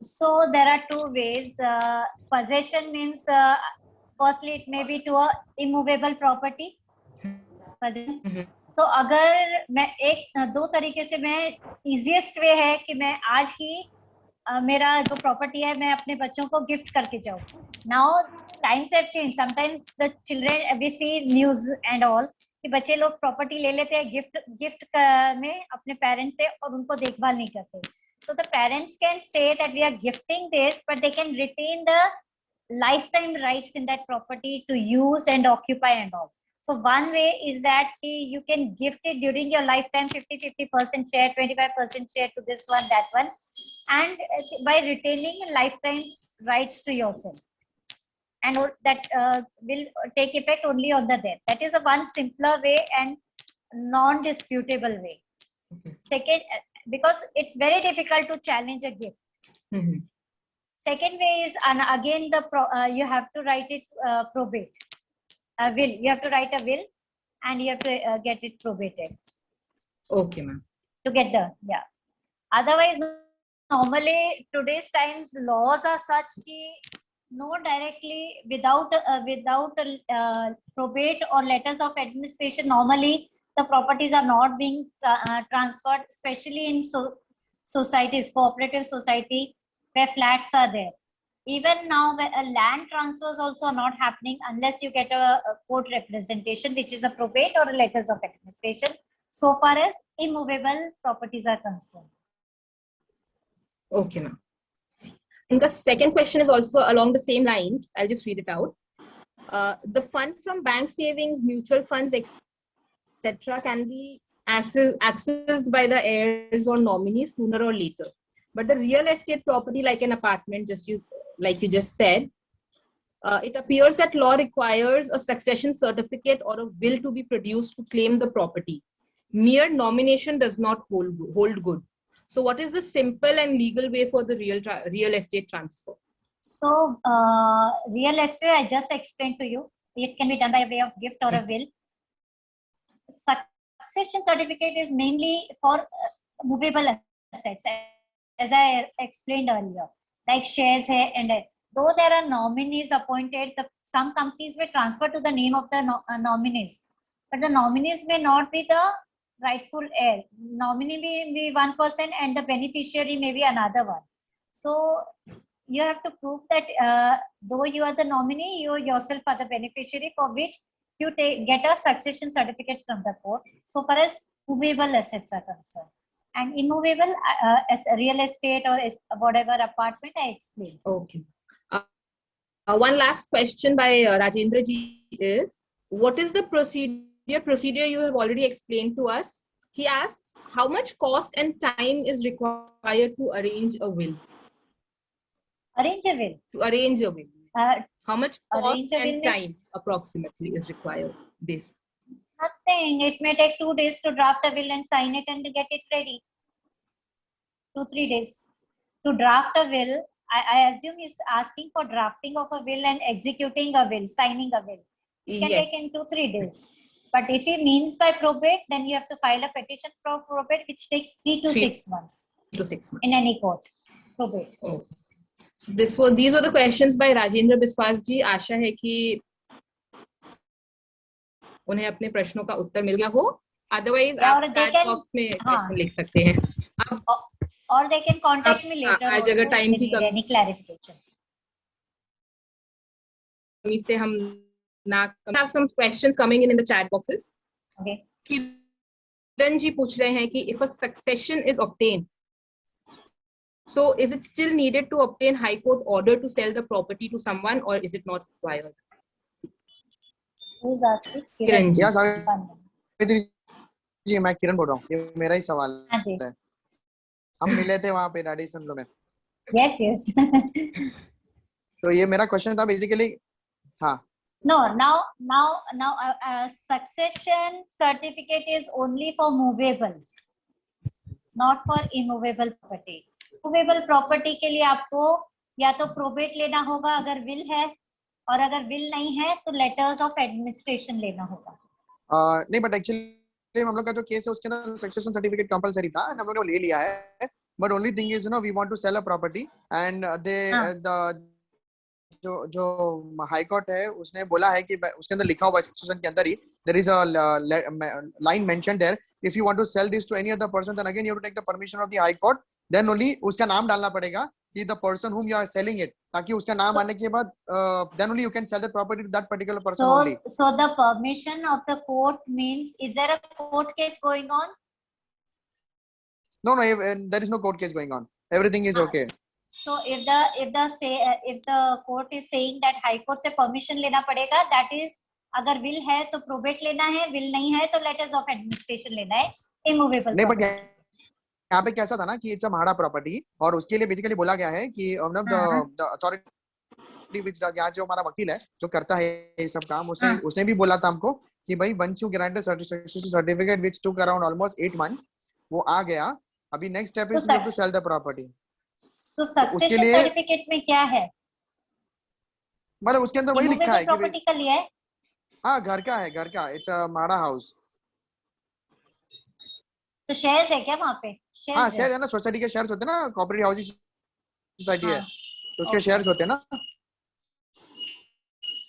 So there are two ways. Possession means firstly it may be to a immovable property. So अगर मैं दो तरीके से मैं easiest way है कि मैं आज ही मेरा जो property है मैं अपने बच्चों को gift करके जाऊँ. Now times have changed. Sometimes the children, we see news and all कि बच्चे लोग property ले लेते हैं gift में अपने parents से और उनको देखभाल नहीं करते. So the parents can say that we are gifting this, but they can retain the lifetime rights in that property to use and occupy and all. So one way is that you can gift it during your lifetime, 50% share, 25% share to this one, that one, and by retaining lifetime rights to yourself. And that will take effect only on the death. That is a one simpler way and non-disputable way. Second, because it's very difficult to challenge a gift. Second way is, and again you have to write it probate. A will. You have to write a will, and you have to get it probated. Okay, ma'am. To get Otherwise, normally today's times laws are such that no directly without probate or letters of administration. Normally, the properties are not being transferred, especially in societies, cooperative society, where flats are there. Even now, land transfers also are not happening unless you get a court representation, which is a probate or letters of administration, so far as immovable properties are concerned. Okay, ma'am. And the second question is also along the same lines. I'll just read it out. The fund from bank savings, mutual funds, etc., can be accessed by the heirs or nominees sooner or later. But the real estate property, like an apartment, like you just said, it appears that law requires a succession certificate or a will to be produced to claim the property. Mere nomination does not hold good. So what is the simple and legal way for the real estate transfer? So real estate, I just explained to you. It can be done by way of gift or a will. succession certificate is mainly for movable assets, as I explained earlier, like shares hai, and though there are nominees appointed, some companies may transfer to the name of the nominees, but the nominees may not be the rightful heir. Nominee may be one person and the beneficiary may be another one. So you have to prove that though you are the nominee, you yourself are the beneficiary, for which you get a succession certificate from the court, so far as movable assets are concerned. And immovable, as real estate or whatever apartment, I explained. Okay. One last question by Rajendra ji is, what is the procedure you have already explained to us? He asks, how much cost and time is required to arrange a will? Arrange a will? To arrange a will. How much cost and will time approximately is required? This. Nothing. It may take 2 days to draft a will and sign it and get it ready. 2-3 days. To draft a will, I assume he's asking for drafting of a will and executing a will, signing a will. It can take in 2-3 days. But if he means by probate, then you have to file a petition for probate, which takes 3 to 6 months. 3 to 6 months. In any court. Probate. Oh. So these were the questions by Rajendra Biswas ji. आशा है कि उन्हें अपने प्रश्नों का उत्तर मिल गया हो. Otherwise आप chat box में question लिख सकते हैं. Or they can contact me later. आज अगर टाइम की any clarification. से हम ना have some questions coming in the chat boxes. Okay. Kiran ji पूछ रहे हैं कि if a succession is obtained, so is it still needed to obtain high court order to sell the property to someone, or is it not required? Who's asking? Kiran ji. जी मैं किरण बोल रहा हूँ. ये मेरा ही सवाल है. हम मिले थे वहाँ पे रेडिसन में. Yes, yes. तो ये मेरा क्वेश्चन था बेसिकली. हाँ. No, now succession certificate is only for movable, not for immovable property. Movable property के लिए आपको या तो probate लेना होगा अगर will है, और अगर will नहीं है तो letters of administration लेना होगा. नहीं, but actually हम लोग का जो केस है उसके अंदर succession certificate compulsory था, हम लोगों ने ले लिया है. But only thing is, we want to sell a property and जो हाई कोर्ट है उसने बोला है कि उसके अंदर लिखा हुआ है succession के अंदर ही there is a line mentioned there, if you want to sell this to any other person, then again you have to take the permission of the high court, then only उसका नाम डालना पड़ेगा कि the person whom you are selling it, ताकि उसका नाम आने के बाद then only you can sell the property to that particular person only. So the permission of the court means, is there a court case going on? No, there is no court case going on. Everything is okay. So if the court is saying that high court से permission लेना पड़ेगा, that is अगर will है तो probate लेना है, will नहीं है तो letters of administration लेना है, immovable. नहीं, but यहाँ पे कैसा था ना कि it's a म्हाड़ा प्रॉपर्टी, और उसके लिए बेसिकली बोला गया है कि the authority which यहाँ जो हमारा वकील है जो करता है ये सब काम, उसने भी बोला था हमको कि भाई once you grant a certificate which took around almost 8 months, वो आ गया. अभी next step is to sell the property. So succession certificate में क्या है? मतलब उसके अंदर वही लिखा है कि प्रॉपर्टी का लिया है. हाँ, घर का है, घर का. It's a Mhada house. तो शेयर्स है क्या वहाँ पे? हाँ, शेयर है ना, सोसाइटी के शेयर्स होते हैं ना, कोऑपरेटिव हाउसिंग सोसाइटी है तो उसके शेयर्स होते हैं ना.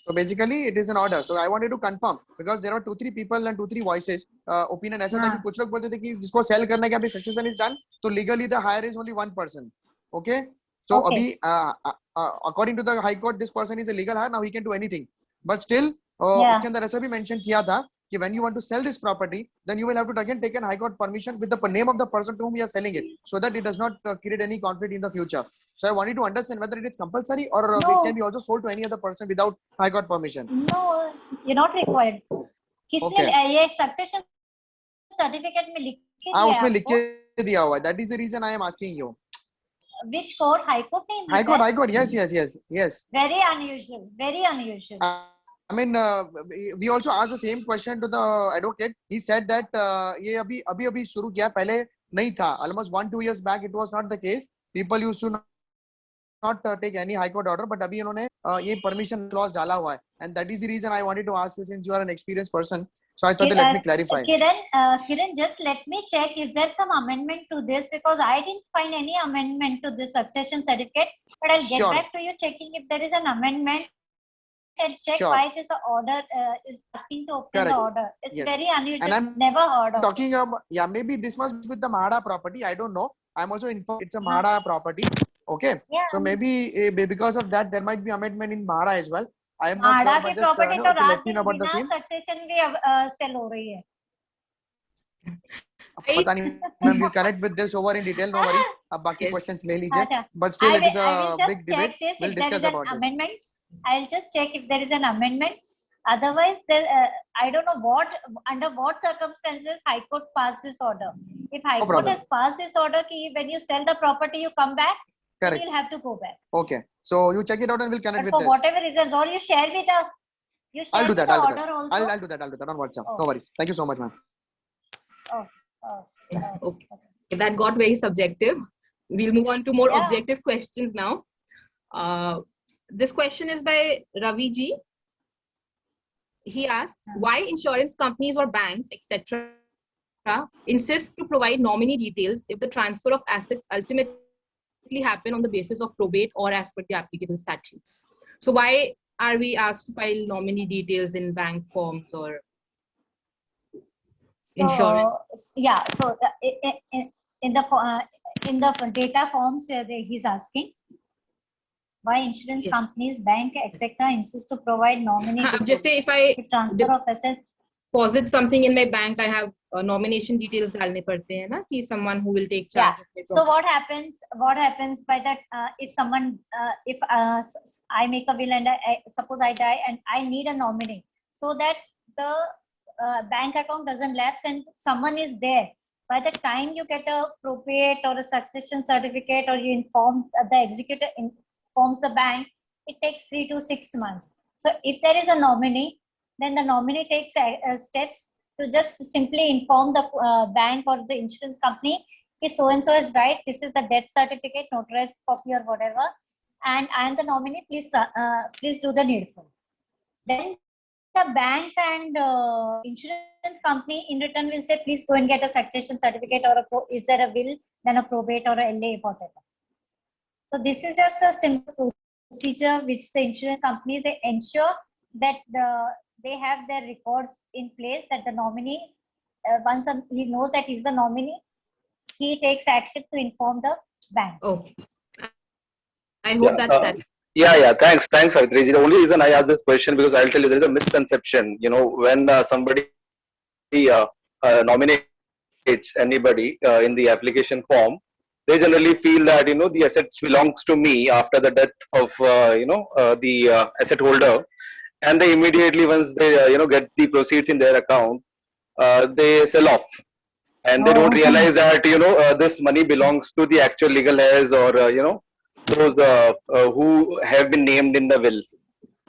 So basically it is an order. So I wanted to confirm because there are 2-3 people and 2-3 voices. Opinion ऐसा था कि कुछ लोग बोलते थे कि जिसको सेल करने के अभी succession is done, तो legally the hire is only one person. Okay. So अभी according to the high court this person is a legal hire, now he can do anything. But still उसके अंदर ऐसा भी mention किया था कि when you want to sell this property, then you will have to again take an high court permission with the name of the person to whom you are selling it, so that it does not create any conflict in the future. So I wanted to understand whether it is compulsory or it can be also sold to any other person without high court permission. No, you're not required. किसने ये succession certificate में लिख के दिया? उसमें लिख के दिया हुआ है. That is the reason I am asking you. Which court? High court? High court. Yes. Very unusual. Very unusual. I mean, we also asked the same question to the advocate. He said that ये अभी शुरू किया, पहले नहीं था. Almost 1-2 years back, it was not the case. People used to not take any high court order, but अभी इन्होंने ये permission clause डाला हुआ है. And that is the reason I wanted to ask you, since you are an experienced person, So I thought that let me clarify. Kiran, just let me check. Is there some amendment to this? Because I didn't find any amendment to this succession certificate. But I'll get Sure. back to you checking if there is an amendment and check Sure. why this order is asking to open Correct. the order. It's Yes. very unusual. And I'm Never heard of. talking about, yeah, maybe this must be with the Mahada property. I don't know. I'm also informed it's a Mahada property. Okay. Yeah. So maybe because of that, there might be amendment in Mahada as well. I am not Mahada sure, की but just property तो to रात let me know दिन about the बिना same. succession भी sell हो रही है. पता नहीं, ma'am, we'll connect with this over in detail. No worries. अब बाकी Yes. questions ले लीजिए. अच्छा. But still, it is I a will big just debate. check this We'll if there discuss is an about this. amendment. I'll just check if there is an amendment. Otherwise, I don't know under what circumstances High Court passed this order. If High Court problem. has passed this order, कि when you sell the property, you come back, then Correct. you'll have to go back. Okay. So you check it out and we'll connect But with for this. whatever reasons, or you share me the I'll do that. the I'll do order that. also. I'll do that. I'll do that on WhatsApp. Oh. No worries. Thank you so much, ma'am. Okay. That got very subjective. We'll move on to more Yeah. objective questions now. This question is by Ravi Ji. He asks, why insurance companies or banks, etc., insist to provide nominee details if the transfer of assets ultimately happen on the basis of probate or as per the applicable statutes? So why are we asked to file nominee details in bank forms or insurance? Yeah. So in the data forms, he's asking why insurance Yes. companies, bank, etc., insist to provide nominee details. Just say if I transfer of assets. deposit something in my bank, I have nomination details डालने पड़ते हैं ना कि someone who will take charge of it. So what happens by that if someone if I make a will and suppose I die and I need a nominee so that the bank account doesn't lapse and someone is there. By the time you get a probate or a succession certificate or you inform the executor informs the bank, it takes 3 to 6 months. So if there is a nominee, then the nominee takes steps to just simply inform the bank or the insurance company, okay, so and so is right. This is the death certificate, notarized copy or whatever, and I am the nominee. Please do the needful. Then the banks and insurance company in return will say, please go and get a succession certificate or is there a will, then a probate or a LA, whatever. So this is just a simple procedure which the insurance company, they ensure that they have their records in place that the nominee, once he knows that he's the nominee, he takes action to inform the bank. Okay. I hope that's Thanks, Savitri. The only reason I asked this question because I'll tell you there is a misconception. You know, when somebody nominates anybody in the application form, they generally feel that the assets belongs to me after the death of the asset holder, and they immediately once they get the proceeds in their account, they sell off, and they don't realize that this money belongs to the actual legal heirs or those who have been named in the will.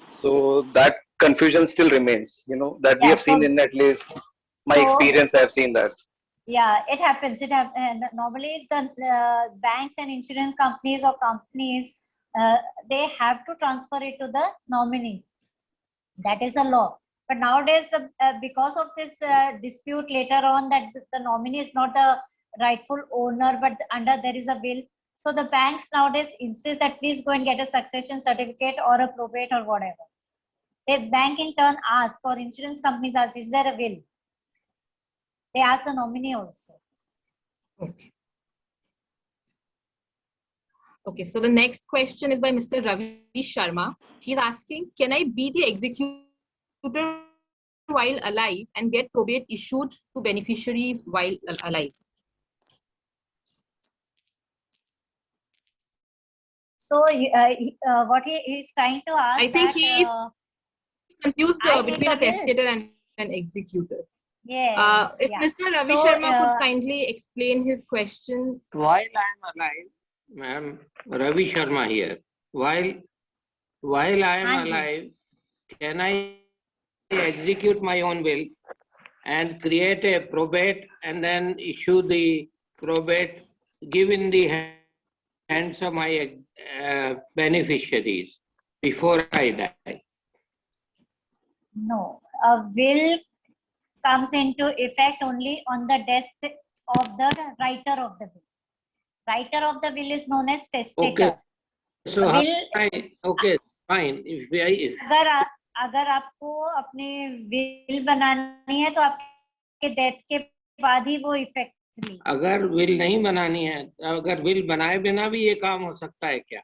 So that confusion still remains. That we have seen in at least my experience. I have seen that. Yeah, it happens. Normally the banks and insurance companies or companies, they have to transfer it to the nominee. That is a law. But nowadays, because of this dispute later on that the nominee is not the rightful owner, but there is a will. So the banks nowadays insist that please go and get a succession certificate or a probate or whatever. The bank in turn asks, for insurance companies asks, is there a will? They ask the nominee also. Okay. Okay, so the next question is by Mr. Ravi Sharma. He's asking, can I be the executor while alive and get probate issued to beneficiaries while alive? So what he is trying to ask, I think he is confused between a testator and an executor. Yes. If Mr. Ravi Sharma could kindly explain his question. While I am alive, ma'am, Ravi Sharma here. While I am alive, can I execute my own will and create a probate and then issue the probate, give in the hands of my beneficiaries before I die? No, a will comes into effect only on the death of the writer of the will. Writer of the will is known as testator. Okay. So will okay, fine. If अगर आपको अपने will बनानी है तो आपके death के बाद ही वो इफेक्ट ली. अगर विल नहीं बनानी है, अगर विल बनाए बिना भी ये काम हो सकता है क्या?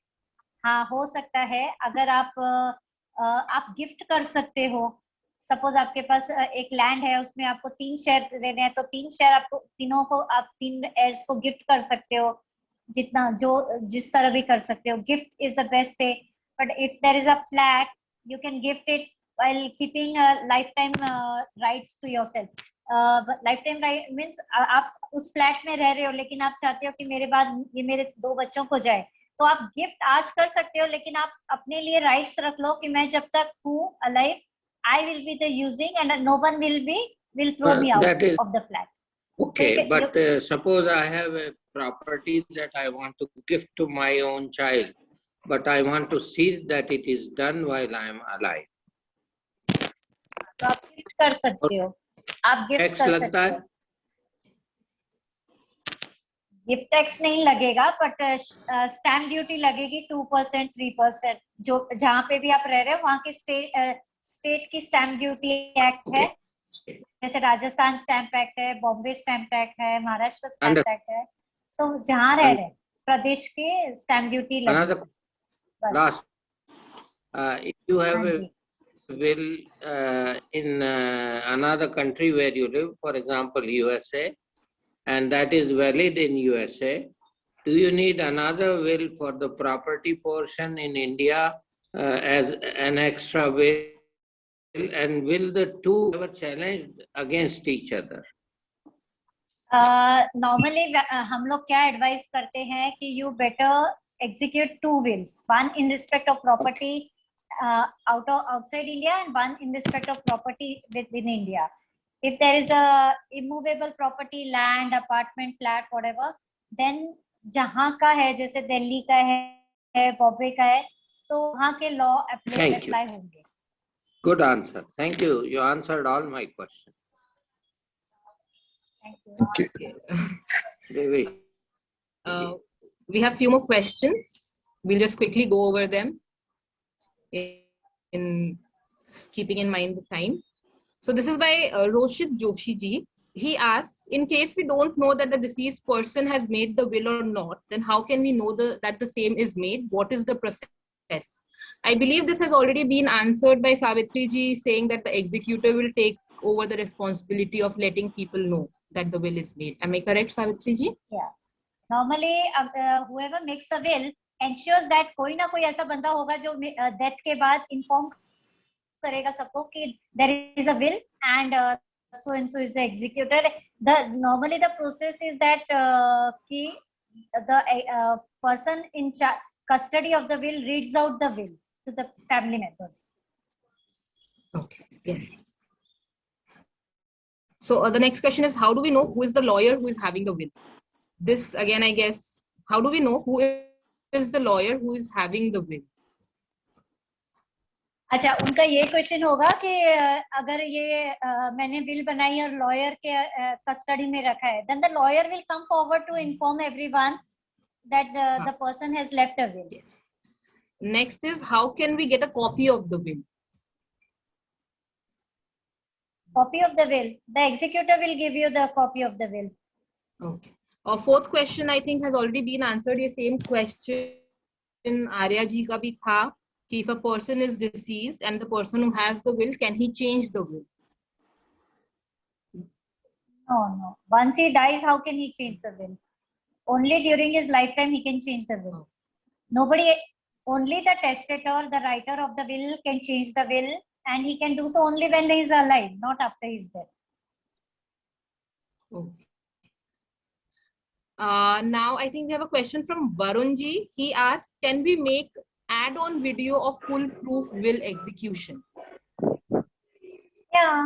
हाँ, हो सकता है. अगर आप गिफ्ट कर सकते हो. सपोज आपके पास एक लैंड है, उसमें आपको 3 शेयर देने हैं, तो 3 शेयर आपको तीनों को आप 3 heirs को गिफ्ट कर सकते हो. जितना जिस तरह भी कर सकते हो. Gift is the best thing. But if there is a flat, you can gift it while keeping a lifetime rights to yourself. Lifetime right means आप उस फ्लैट में रह रहे हो, लेकिन आप चाहते हो कि मेरे बाद ये मेरे 2 बच्चों को जाए, तो आप गिफ्ट आज कर सकते हो, लेकिन आप अपने लिए राइट्स रख लो कि मैं जब तक हूँ alive, I will be the using and no one will throw me out of the flat. Okay, so but suppose I have a property that I want to gift to my own child, but I want to see that it is done while I am alive. तो आप gift कर सकते हो. आप gift कर सकते हो. Gift tax नहीं लगेगा, बट स्टैम्प ड्यूटी लगेगी 2%, 3%. जो जहाँ पे भी आप रह रहे हो वहाँ की स्टेट की स्टैम्प ड्यूटी एक्ट है. जैसे राजस्थान स्टैम्प एक्ट है, बॉम्बे स्टैम्प एक्ट है, महाराष्ट्र स्टैम्प एक्ट है. सो जहाँ रह रहे प्रदेश के स्टैम्प ड्यूटी लगेगी. Last, if you have a will in another country where you live, for example USA, and that is valid in USA, do you need another will for the property portion in India as an extra will? And will the two ever challenged against each other? Normally हम लोग क्या advice करते हैं कि you better execute 2 wills, one in respect of property outside India and one in respect of property within India. If there is a immovable property, land, apartment, flat, whatever, then जहाँ का है, जैसे दिल्ली का है, बॉम्बे का है, तो वहाँ के लॉ अप्लाई होंगे. Good answer. Thank you. You answered all my questions. Thank you. Okay. We have few more questions. We'll just quickly go over them in keeping in mind the time. So this is by Roshit Joshi ji. He asks, in case we don't know that the deceased person has made the will or not, then how can we know that the same is made? What is the process? I believe this has already been answered by Savitri ji, saying that the executor will take over the responsibility of letting people know that the will is made. Am I correct, Savitri ji? Yeah. Normally, whoever makes a will ensures that कोई ना कोई ऐसा बंदा होगा जो death के बाद inform करेगा सबको कि there is a will and so and so is the executor. Normally the process is that कि the person in custody of the will reads out the will to the family members. Okay. Yes. So the next question is, how do we know who is the lawyer who is having the will? This again, I guess, how do we know who is the lawyer who is having the will? अच्छा, उनका ये question होगा कि अगर ये मैंने bill बनाई और लॉयर के कस्टडी में रखा है, then the lawyer will come forward to inform everyone that the person has left a will. Yes. Next is, how can we get a copy of the will? Copy of the will. The executor will give you the copy of the will. Okay. Our fourth question, I think, has already been answered. The same question Arya ji ka bhi tha. If a person is deceased and the person who has the will, can he change the will? No. Once he dies, how can he change the will? Only during his lifetime he can change the will. Nobody, only the testator, the writer of the will can change the will, and he can do so only when he is alive, not after his death. Okay. Now I think we have a question from Varun ji. He asks, can we make add-on video of foolproof will execution? Yeah,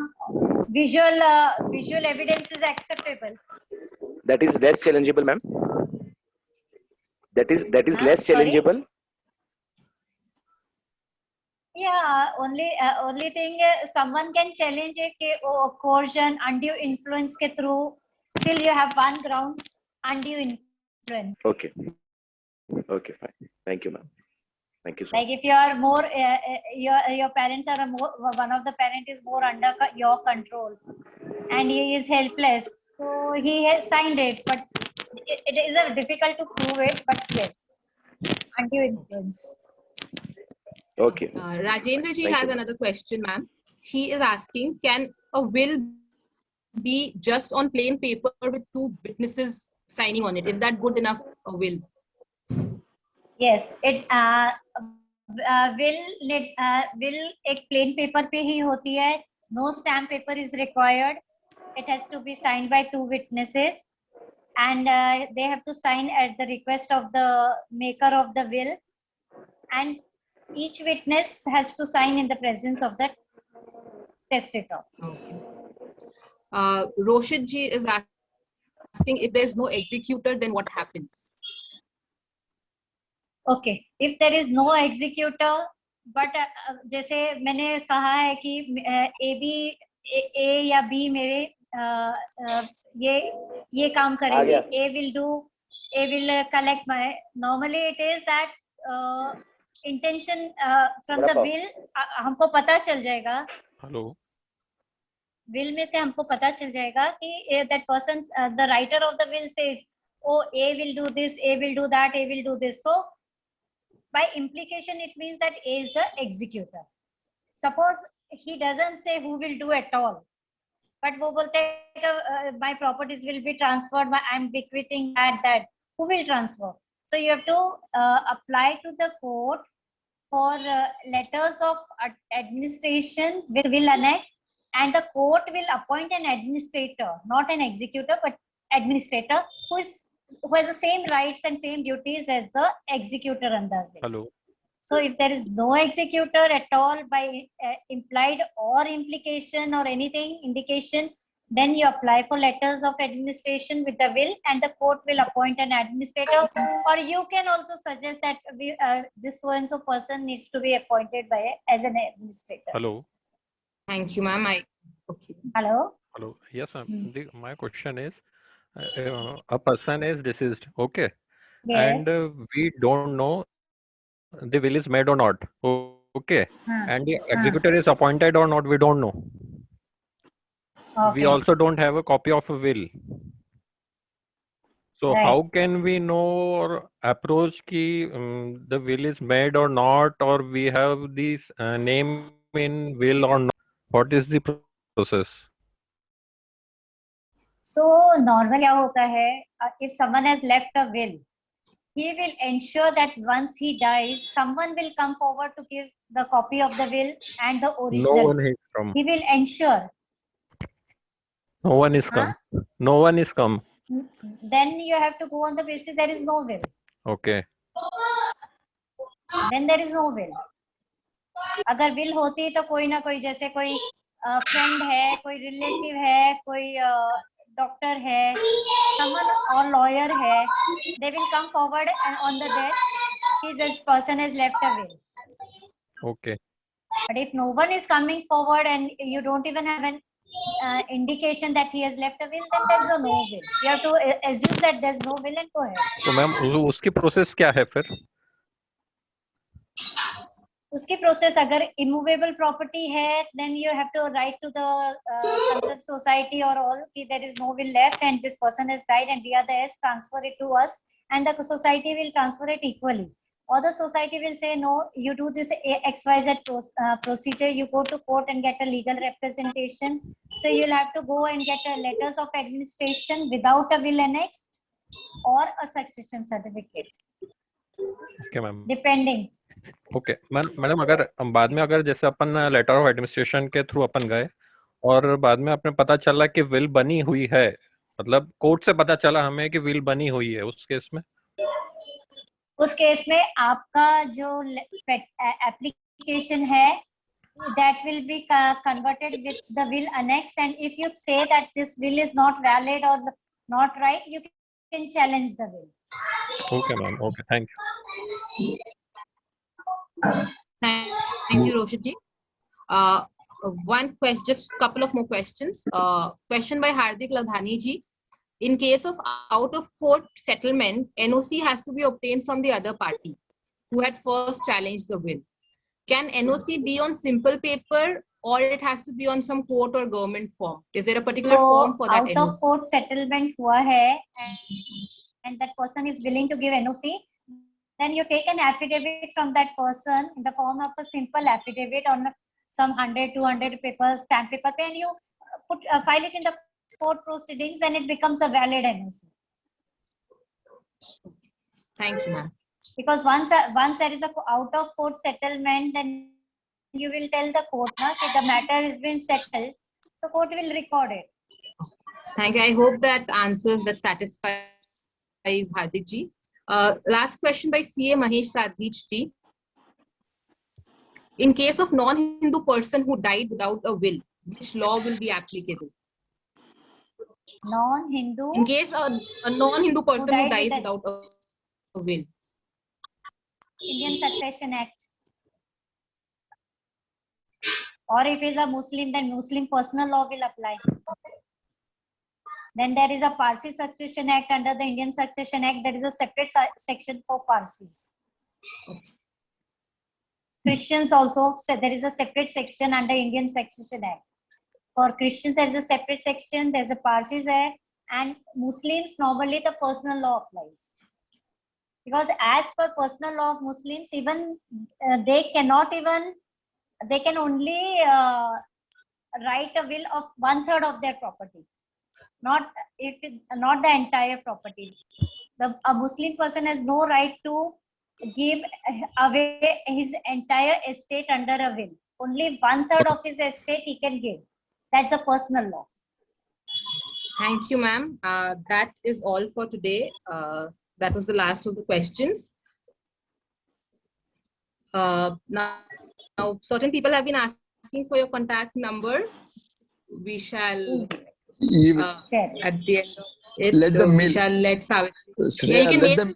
visual evidence is acceptable. That is less challengeable, ma'am. That is less challengeable. Yeah, only thing someone can challenge it कि coercion, undue influence के through still you have one ground, undue influence. Okay. Okay, fine. Thank you, ma'am. Thank you so Like if you are more your parents are more, one of the parent is more under your control and he is helpless, so he has signed it, but it is difficult to prove it, but yes, undue influence. Okay. Rajendra ji Thank has you. another question, ma'am. He is asking, can a will be just on plain paper with two witnesses signing on it? Is that good enough a will? Yes, it will एक plain paper पे ही होती है. No stamp paper is required. It has to be signed by two witnesses, and they have to sign at the request of the maker of the will, and each witness has to sign in the presence of the testator. Okay. Roshit ji is asking, if there's no executor, then what happens? Okay, if there is no executor, but जैसे मैंने कहा है कि A या B मेरे ये काम करेंगे. A will collect my. Normally it is that intention from the will हमको पता चल जाएगा. Hello. Will में से हमको पता चल जाएगा कि that person, the writer of the will says, oh, A will do this, A will do that, A will do this. So by implication it means that A is the executor. Suppose he doesn't say who will do at all, but वो बोलते हैं my properties will be transferred, I'm bequeathing that, who will transfer? So you have to apply to the court for letters of administration with will annex, and the court will appoint an administrator, not an executor, but administrator who has the same rights and same duties as the executor under will. Hello. So if there is no executor at all by implied or implication or anything, indication, then you apply for letters of administration with the will, and the court will appoint an administrator. Or you can also suggest that this so and so person needs to be appointed as an administrator. Hello. Thank you, ma'am. Okay. Hello. Hello. Yes, ma'am. My question is, a person is deceased, okay, Yes. and we don't know the will is made or not, okay, and the executor is appointed or not, we don't know. Okay. We also don't have a copy of a will. So Right. how can we know or approach ki the will is made or not, or we have this name in will or not? What is the process? So normally क्या होता है, if someone has left a will, he will ensure that once he dies, someone will come forward to give the copy of the will and the original. No one has come. He will ensure. No one is come. No one is come. Then you have to go on the basis there is no will. Okay. Then there is no will. अगर will होती तो कोई ना कोई, जैसे कोई friend है, कोई relative है, कोई doctor है, someone or lawyer है, they will come forward and on the death, this person has left a will. Okay. But if no one is coming forward and you don't even have an indication that he has left a will, then there's no will. You have to assume that there's no will and go ahead. तो ma'am उसकी process क्या है फिर? उसकी process अगर immovable property है, then you have to write to the concerned society or all कि there is no will left and this person has died and we are the heirs, transfer it to us, and the society will transfer it equally. Or the society will say, no, you do this XYZ procedure, you go to court and get a legal representation. So you'll have to go and get a letters of administration without a will annexed or a succession certificate. Okay, ma'am. Depending. Okay madam, अगर बाद में अगर जैसे अपन letter of administration के through अपन गए और बाद में अपने पता चला कि विल बनी हुई है, मतलब कोर्ट से पता चला हमें कि विल बनी हुई है, उस केस में आपका जो एप्लीकेशन है that will be converted with the will annexed, and if you say that this will is not valid or not right, you can challenge the will. Okay, ma'am. Okay, thank you. Thank you, Roshit ji. One question, just couple of more questions. Question by Hardik Ladhani ji. In case of out-of-court settlement, NOC has to be obtained from the other party who had first challenged the will. Can NOC be on simple paper or it has to be on some court or government form? Is there a particular form for that NOC? Out-of-court settlement hua hai, and that person is willing to give NOC, then you take an affidavit from that person in the form of a simple affidavit on some 100, 200 paper, stamp paper, and you file it in the court proceedings, then it becomes a valid NOC. Thank you, ma'am. Because once there is a out-of-court settlement, then you will tell the court that the matter has been settled, so court will record it. Thank you. I hope that answers, that satisfies Hardik ji. Last question by CA Mahesh Tadgich ji. In case of non-Hindu person who died without a will, which law will be applicable? Non-Hindu? In case a non-Hindu person who dies without a will. Indian Succession Act. Or if he is a Muslim, then Muslim personal law will apply. Then there is a Parsi Succession Act. Under the Indian Succession Act, there is a separate section for Parsis. Christians also, there is a separate section under Indian Succession Act. For Christians, there is a separate section, there is a Parsis Act, and Muslims, normally the personal law applies. Because as per personal law of Muslims, even they can only write a will of 1/3 of their property, not the entire property. A Muslim person has no right to give away his entire estate under a will. Only 1/3 of his estate he can give. That's a personal law. Thank you, ma'am. That is all for today. That was the last of the questions. Now, certain people have been asking for your contact number. We shall at the end of it, let them mail. We shall let Savitri. Shreya, you can let mail. them.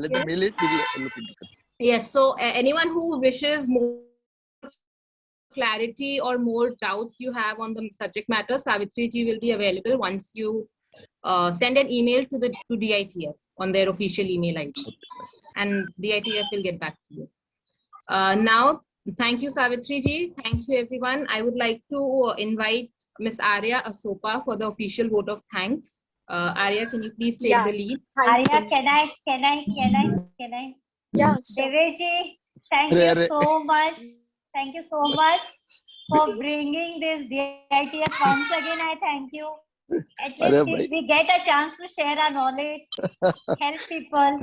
Let them mail it. We'll look into it. Yes. So anyone who wishes more clarity or more doubts you have on the subject matter, Savitri ji will be available once you send an email to DITF on their official email ID, and DITF will get back to you. Now, thank you, Savitri ji. Thank you, everyone. I would like to invite Miss Arya Asopa for the official vote of thanks. Arya, can you please take the lead? Arya, can I? Yeah. Devesh ji, thank you so much. Thank you so much for bringing this DITF. Once again, I thank you. At least we get a chance to share our knowledge, help people.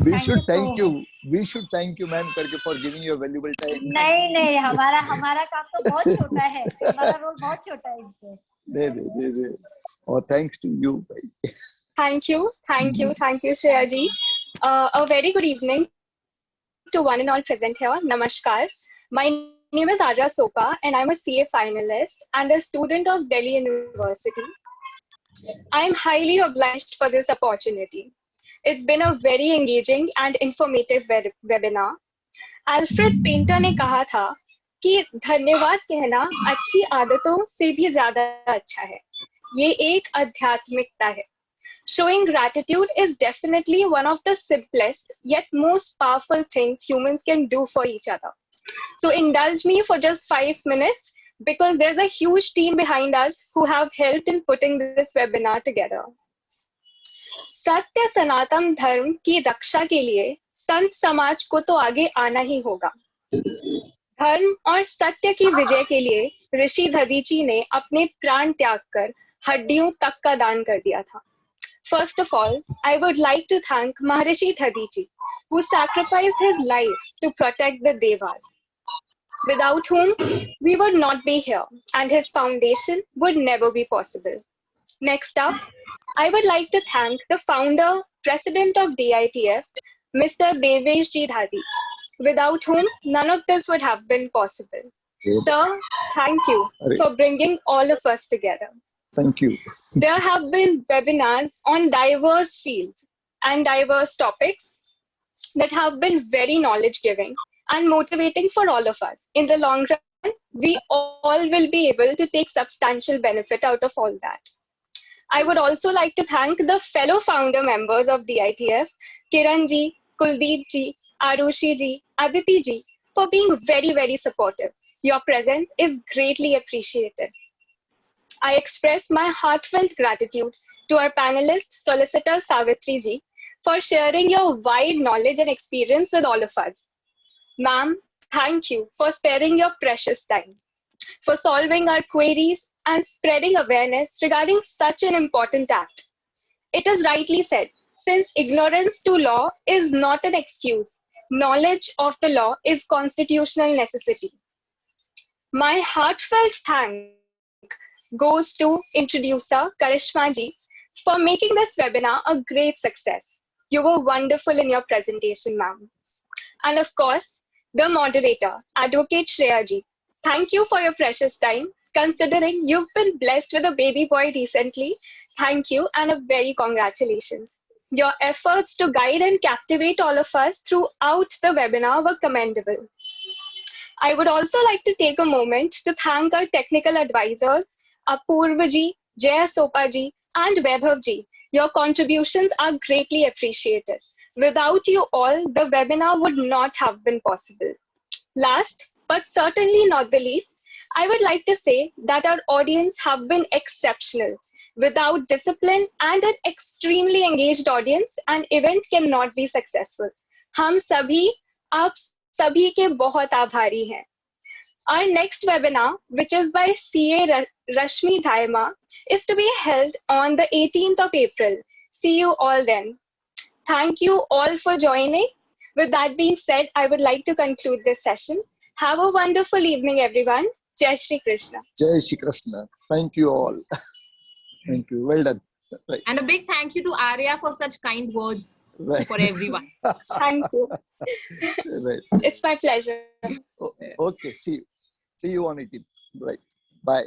We should thank you. We should thank you, ma'am, for giving your valuable time. नहीं, हमारा काम तो बहुत छोटा है. हमारा role बहुत छोटा है इससे. नहीं. Oh, thanks to you. Thank you, Shreya ji. A very good evening to one and all present here. Namaskar. My name is Arya Sopa, and I'm a CA finalist and a student of Delhi University. I am highly obliged for this opportunity. It's been a very engaging and informative webinar. Alfred Painter ने कहा था कि धन्यवाद कहना अच्छी आदतों से भी ज़्यादा अच्छा है. ये एक आध्यात्मिकता है. Showing gratitude is definitely one of the simplest yet most powerful things humans can do for each other. So indulge me for just 5 minutes because there's a huge team behind us who have helped in putting this webinar together. सत्य सनातन धर्म की रक्षा के लिए संत समाज को तो आगे आना ही होगा. धर्म और सत्य की विजय के लिए ऋषि दधीची ने अपने प्राण त्याग कर हड्डियों तक का दान कर दिया था. First of all, I would like to thank Maharishi Dadichi, who sacrificed his life to protect the Devas, without whom we would not be here, and his foundation would never be possible. Next up, I would like to thank the founder, president of DITF, Mr. Devesh Ji Dadichi, without whom none of this would have been possible. Sir, thank you for bringing all of us together. Thank you. There have been webinars on diverse fields and diverse topics that have been very knowledge giving and motivating for all of us. In the long run, we all will be able to take substantial benefit out of all that. I would also like to thank the fellow founder members of DITF, Kiran ji, Kuldeep ji, Arushi ji, Aditi ji, for being very, very supportive. Your presence is greatly appreciated. I express my heartfelt gratitude to our panelist, Solicitor Savitri ji, for sharing your wide knowledge and experience with all of us. Ma'am, thank you for sparing your precious time, for solving our queries and spreading awareness regarding such an important act. It is rightly said, since ignorance to law is not an excuse, knowledge of the law is constitutional necessity. My heartfelt thanks goes to introducer Karishma ji for making this webinar a great success. You were wonderful in your presentation, ma'am. And of course, the moderator, Advocate Shreya ji. Thank you for your precious time. Considering you've been blessed with a baby boy recently, thank you and a very congratulations. Your efforts to guide and captivate all of us throughout the webinar were commendable. I would also like to take a moment to thank our technical advisors, Apurva ji, Jaya Sopa ji, and Vaibhav ji. Your contributions are greatly appreciated. Without you all, the webinar would not have been possible. Last, but certainly not the least, I would like to say that our audience have been exceptional. Without discipline and an extremely engaged audience, an event cannot be successful. हम सभी, आप सभी के बहुत आभारी हैं. Our next webinar, which is by CA Rashmi Dhaima, is to be held on the 18th of April. See you all then. Thank you all for joining. With that being said, I would like to conclude this session. Have a wonderful evening, everyone. Jai Shri Krishna. Jai Shri Krishna. Thank you all. Thank you. Well done. Right. And a big thank you to Arya for such kind words Right. for everyone. Thank you. Right. It's my pleasure. Okay. See you on 18th. Right. Bye.